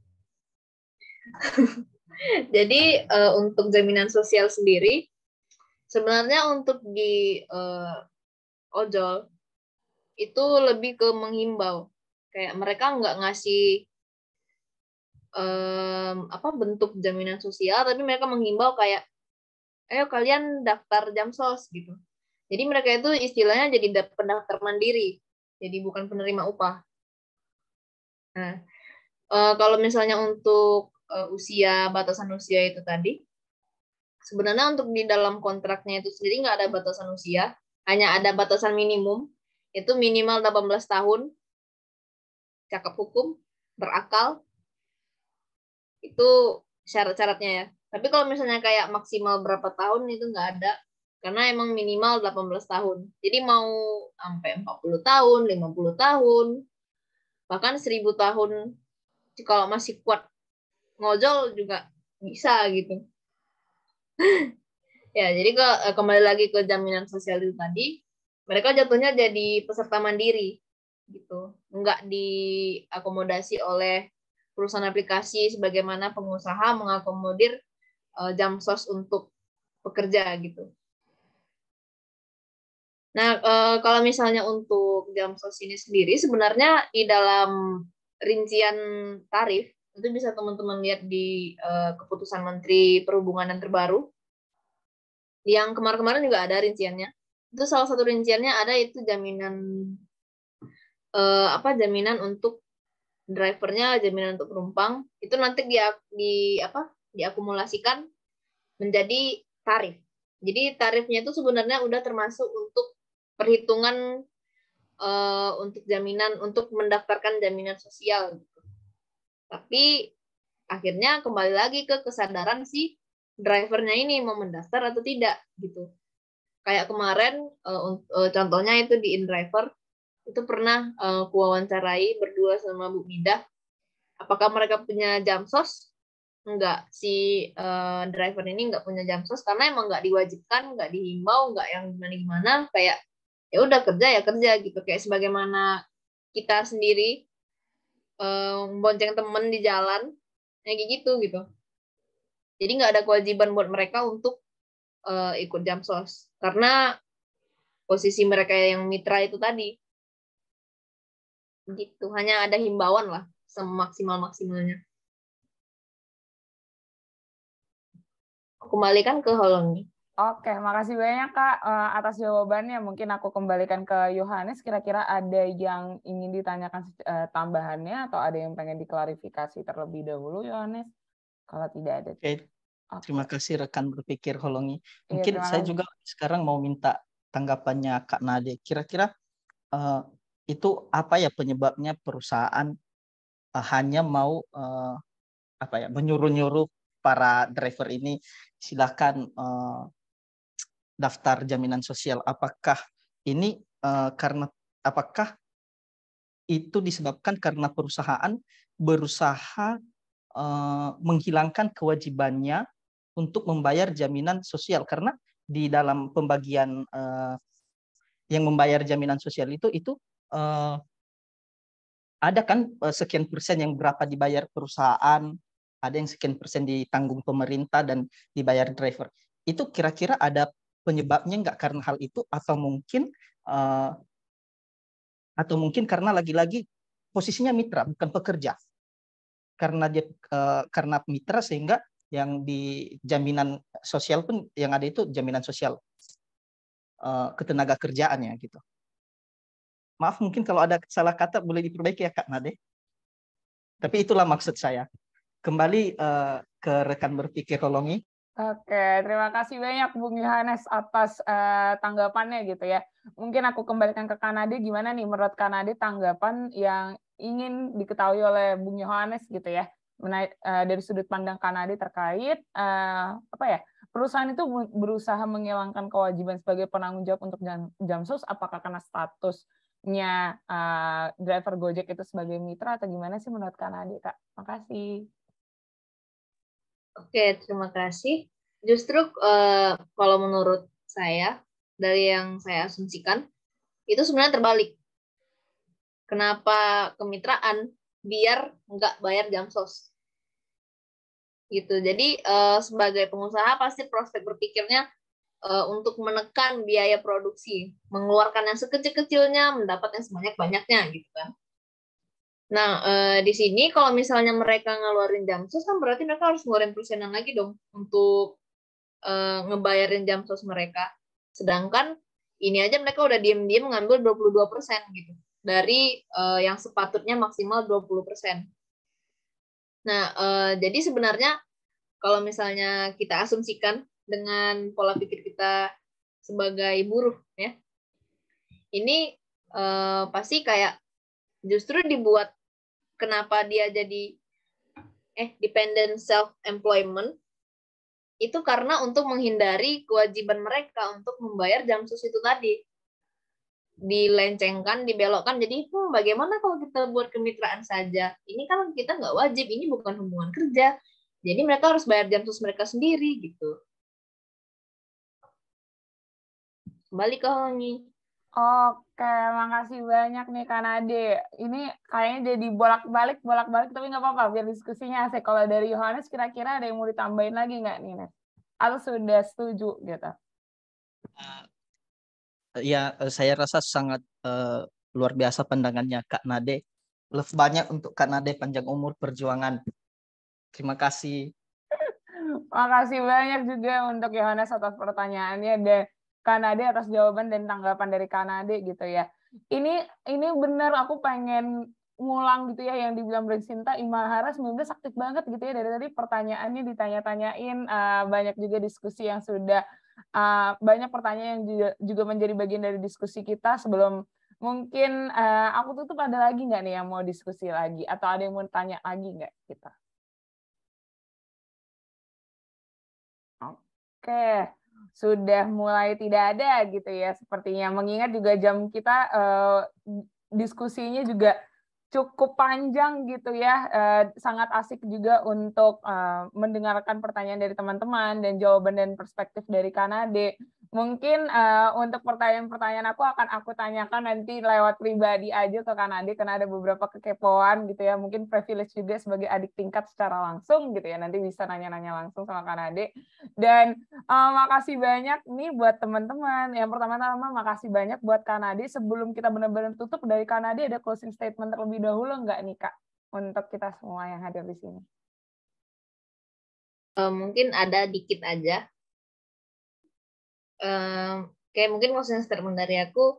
Jadi untuk jaminan sosial sendiri, sebenarnya untuk di ojol itu lebih ke menghimbau. Kayak mereka nggak ngasih bentuk jaminan sosial, tapi mereka menghimbau kayak, ayo kalian daftar Jamsos gitu. Jadi mereka itu istilahnya jadi pendaftar mandiri, jadi bukan penerima upah. Nah, kalau misalnya untuk batasan usia itu tadi, sebenarnya untuk di dalam kontraknya itu sendiri nggak ada batasan usia, hanya ada batasan minimum, itu minimal 18 tahun, cakap hukum, berakal, itu syarat-syaratnya ya. Tapi kalau misalnya kayak maksimal berapa tahun itu nggak ada, karena emang minimal 18 tahun. Jadi mau sampai 40 tahun, 50 tahun, bahkan 1000 tahun, kalau masih kuat ngojol juga bisa gitu. Ya, jadi kembali lagi ke jaminan sosial itu tadi, mereka jatuhnya jadi peserta mandiri gitu. Nggak diakomodasi oleh perusahaan aplikasi sebagaimana pengusaha mengakomodir Jamsos untuk pekerja gitu. Nah, kalau misalnya untuk Jamsos ini sendiri, sebenarnya di dalam rincian tarif, itu bisa teman-teman lihat di keputusan Menteri Perhubungan yang terbaru, yang kemarin-kemarin juga ada rinciannya. Itu salah satu rinciannya ada itu jaminan jaminan untuk drivernya, jaminan untuk penumpang, itu nanti diakumulasikan menjadi tarif. Jadi tarifnya itu sebenarnya udah termasuk untuk perhitungan untuk jaminan, untuk mendaftarkan jaminan sosial. Tapi akhirnya kembali lagi ke kesadaran si drivernya ini mau mendaftar atau tidak gitu. Kayak kemarin contohnya itu di InDriver itu pernah kuwawancarai berdua sama Bu Midah. Apakah mereka punya Jamsos? Enggak, si driver ini enggak punya Jamsos karena emang enggak diwajibkan, enggak dihimbau, enggak yang gimana-gimana, kayak ya udah kerja ya kerja gitu, kayak sebagaimana kita sendiri bonceng temen di jalan kayak gitu. Jadi nggak ada kewajiban buat mereka untuk ikut Jamsos karena posisi mereka yang mitra itu tadi gitu, hanya ada himbauan lah semaksimal-maksimalnya. Kembalikan ke Holongi. Oke, makasih banyak Kak atas jawabannya. Mungkin aku kembalikan ke Yohanes. Kira-kira ada yang ingin ditanyakan tambahannya atau ada yang pengen diklarifikasi terlebih dahulu, Yohanes? Kalau tidak ada. Oke. Terima kasih rekan berpikir Holongi. Iya, Mungkin terima saya kasih. juga sekarang mau minta tanggapannya Kak Nade. Kira-kira itu apa ya penyebabnya perusahaan hanya mau menyuruh-nyuruh para driver ini silakan daftar jaminan sosial. Apakah ini apakah itu disebabkan karena perusahaan berusaha menghilangkan kewajibannya untuk membayar jaminan sosial, karena di dalam pembagian yang membayar jaminan sosial itu ada kan sekian persen yang berapa dibayar perusahaan, ada yang sekian persen ditanggung pemerintah dan dibayar driver. Itu kira-kira ada penyebabnya nggak karena hal itu, atau mungkin karena lagi-lagi posisinya mitra bukan pekerja, karena dia karena mitra sehingga yang di jaminan sosial pun yang ada itu jaminan sosial ketenaga kerjaannya gitu. Maaf mungkin kalau ada salah kata boleh diperbaiki ya Kak Nade. Tapi itulah maksud saya. Kembali ke rekan berpikir Holongi. Oke, terima kasih banyak Bung Yohanes atas tanggapannya gitu ya. Mungkin aku kembalikan ke Kanade, gimana nih menurut Kanade tanggapan yang ingin diketahui oleh Bung Yohanes gitu ya, dari sudut pandang Kanade terkait perusahaan itu berusaha menghilangkan kewajiban sebagai penanggung jawab untuk Jamsos, apakah karena statusnya driver Gojek itu sebagai mitra atau gimana sih menurut Kanade, Kak? Makasih. Oke, terima kasih. Justru kalau menurut saya, dari yang saya asumsikan, itu sebenarnya terbalik. Kenapa kemitraan? Biar nggak bayar Jamsos. Gitu. Jadi sebagai pengusaha pasti prospek berpikirnya untuk menekan biaya produksi, mengeluarkan yang sekecil-kecilnya, mendapat yang sebanyak-banyaknya, gitu kan. Nah, di sini kalau misalnya mereka ngeluarin Jamsos kan berarti mereka harus ngeluarin persenan lagi dong untuk ngebayarin Jamsos mereka. Sedangkan ini aja mereka udah diem-diem ngambil 22% gitu. Dari yang sepatutnya maksimal 20%. Nah, jadi sebenarnya kalau misalnya kita asumsikan dengan pola pikir kita sebagai buruh ya, ini pasti kayak justru dibuat kenapa dia jadi dependent self-employment itu karena untuk menghindari kewajiban mereka untuk membayar Jamsos itu tadi. Dilencengkan, dibelokkan. Jadi bagaimana kalau kita buat kemitraan saja? Ini kan kita nggak wajib, ini bukan hubungan kerja. Jadi mereka harus bayar Jamsos mereka sendiri gitu. Kembali ke Hongi. Oke, makasih banyak nih Kanade. Ini kayaknya jadi bolak-balik, tapi nggak apa-apa, biar diskusinya asik. Kalau dari Yohanes, kira-kira ada yang mau ditambahin lagi nggak nih, Nes? Atau sudah setuju gitu? Ya, saya rasa sangat luar biasa pandangannya Kak Nade. Love banyak untuk Kak Nade, panjang umur perjuangan. Terima kasih. Makasih banyak juga untuk Yohanes atas pertanyaannya dan Kanade atas jawaban dan tanggapan dari Kanade gitu ya. Ini benar aku pengen ngulang gitu ya yang dibilang Brinsinta, Imahara 19 aktif banget gitu ya, dari tadi pertanyaannya ditanya-tanyain, banyak juga diskusi yang sudah banyak pertanyaan yang juga menjadi bagian dari diskusi kita. Sebelum mungkin aku tutup, ada lagi nggak nih yang mau diskusi lagi atau ada yang mau tanya lagi nggak kita? Oke, sudah mulai tidak ada gitu ya sepertinya. Mengingat juga jam kita diskusinya juga cukup panjang gitu ya. Sangat asik juga untuk mendengarkan pertanyaan dari teman-teman dan jawaban dan perspektif dari Kanade. Mungkin untuk pertanyaan-pertanyaan akan aku tanyakan nanti lewat pribadi aja ke Kanade, karena ada beberapa kekepoan gitu ya. Mungkin privilege juga sebagai adik tingkat secara langsung gitu ya. Nanti bisa nanya-nanya langsung sama Kanade. Dan makasih banyak nih buat teman-teman. Yang pertama-tama makasih banyak buat Kanade. Sebelum kita benar-benar tutup, dari Kanade ada closing statement terlebih dahulu nggak nih Kak? Untuk kita semua yang hadir di sini. Mungkin ada dikit aja. Kayak mungkin closing statement dari aku,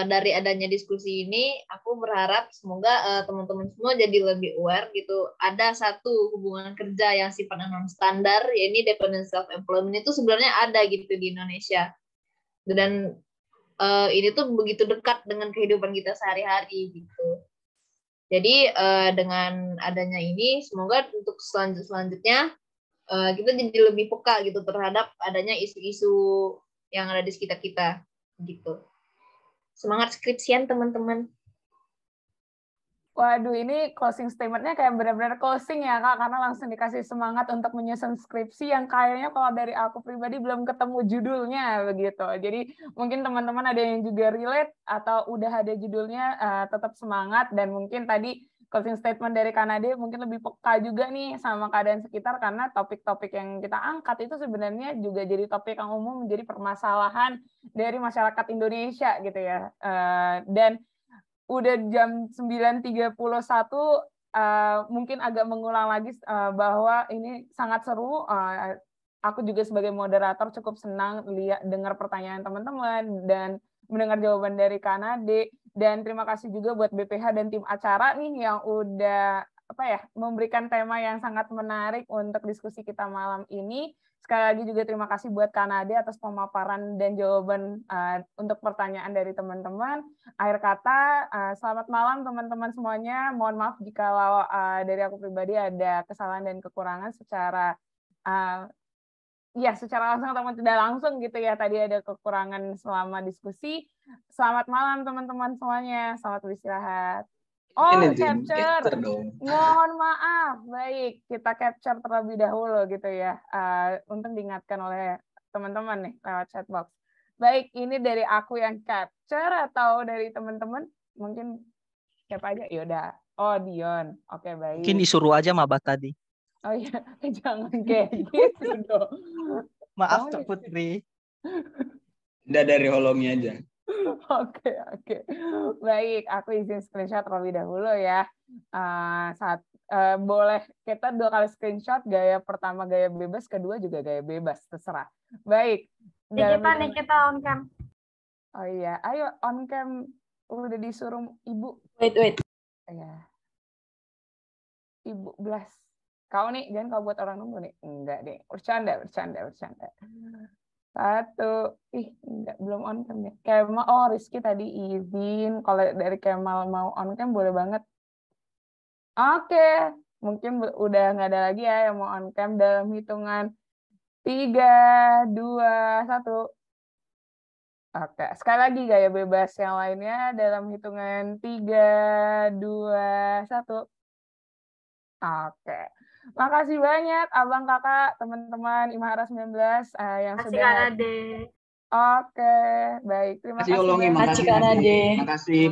dari adanya diskusi ini, aku berharap semoga teman-teman semua jadi lebih aware gitu. Ada satu hubungan kerja yang sifatnya non standar, yaitu dependent self employment itu sebenarnya ada gitu di Indonesia. Dan ini tuh begitu dekat dengan kehidupan kita sehari-hari gitu. Jadi dengan adanya ini, semoga untuk selanjutnya kita jadi lebih peka gitu terhadap adanya isu-isu yang ada di sekitar kita gitu. Semangat skripsian teman-teman. Waduh, ini closing statement-nya kayak benar-benar closing ya Kak, karena langsung dikasih semangat untuk menyusun skripsi yang kayaknya kalau dari aku pribadi belum ketemu judulnya begitu. Jadi mungkin teman-teman ada yang juga relate atau udah ada judulnya, tetap semangat. Dan mungkin tadi closing statement dari Kanade mungkin lebih peka juga nih sama keadaan sekitar, karena topik-topik yang kita angkat itu sebenarnya juga jadi topik yang umum, menjadi permasalahan dari masyarakat Indonesia gitu ya. Dan udah jam 9.31, mungkin agak mengulang lagi bahwa ini sangat seru. Aku juga sebagai moderator cukup senang dengar pertanyaan teman-teman dan mendengar jawaban dari Kanade. Dan terima kasih juga buat BPH dan tim acara nih yang udah memberikan tema yang sangat menarik untuk diskusi kita malam ini. Sekali lagi juga terima kasih buat Kanade atas pemaparan dan jawaban untuk pertanyaan dari teman-teman. Akhir kata, selamat malam teman-teman semuanya. Mohon maaf jika dari aku pribadi ada kesalahan dan kekurangan secara langsung atau tidak langsung gitu ya. Tadi ada kekurangan selama diskusi. Selamat malam teman-teman semuanya. Selamat beristirahat. Oh, capture dong. Mohon maaf. Baik, kita capture terlebih dahulu gitu ya. Untuk diingatkan oleh teman-teman nih lewat chatbox. Baik, ini dari aku yang capture atau dari teman-teman? Mungkin siapa aja? Yaudah. Oh, Dion. Oke, baik. Mungkin disuruh aja Maba tadi. Oh iya, jangan kayak gitu dong. Maaf Kak Putri. Udah dari holongnya aja. Oke. Baik, aku izin screenshot terlebih dahulu ya. Boleh kita 2 kali screenshot, gaya pertama gaya bebas, kedua juga gaya bebas, terserah. Baik. Nikita on cam. Oh iya, ayo on cam. Udah disuruh Ibu. Wait. Ya. Ibu Blas. Kau nih, jangan kau buat orang nunggu nih. Enggak deh, bercanda. 1, enggak, belum on cam ya. Kemal, Rizky tadi izin. Kalau dari Kemal mau on cam boleh banget. Oke, mungkin udah nggak ada lagi ya yang mau on cam dalam hitungan 3, 2, 1. Oke, sekali lagi gaya bebas yang lainnya dalam hitungan 3, 2, 1. Oke. Makasih banyak Abang Kakak, teman-teman Imahara 19 yang Makasih sudah Kanade. Oke, baik. Terima kasih. Makasih Kanade. Makasih.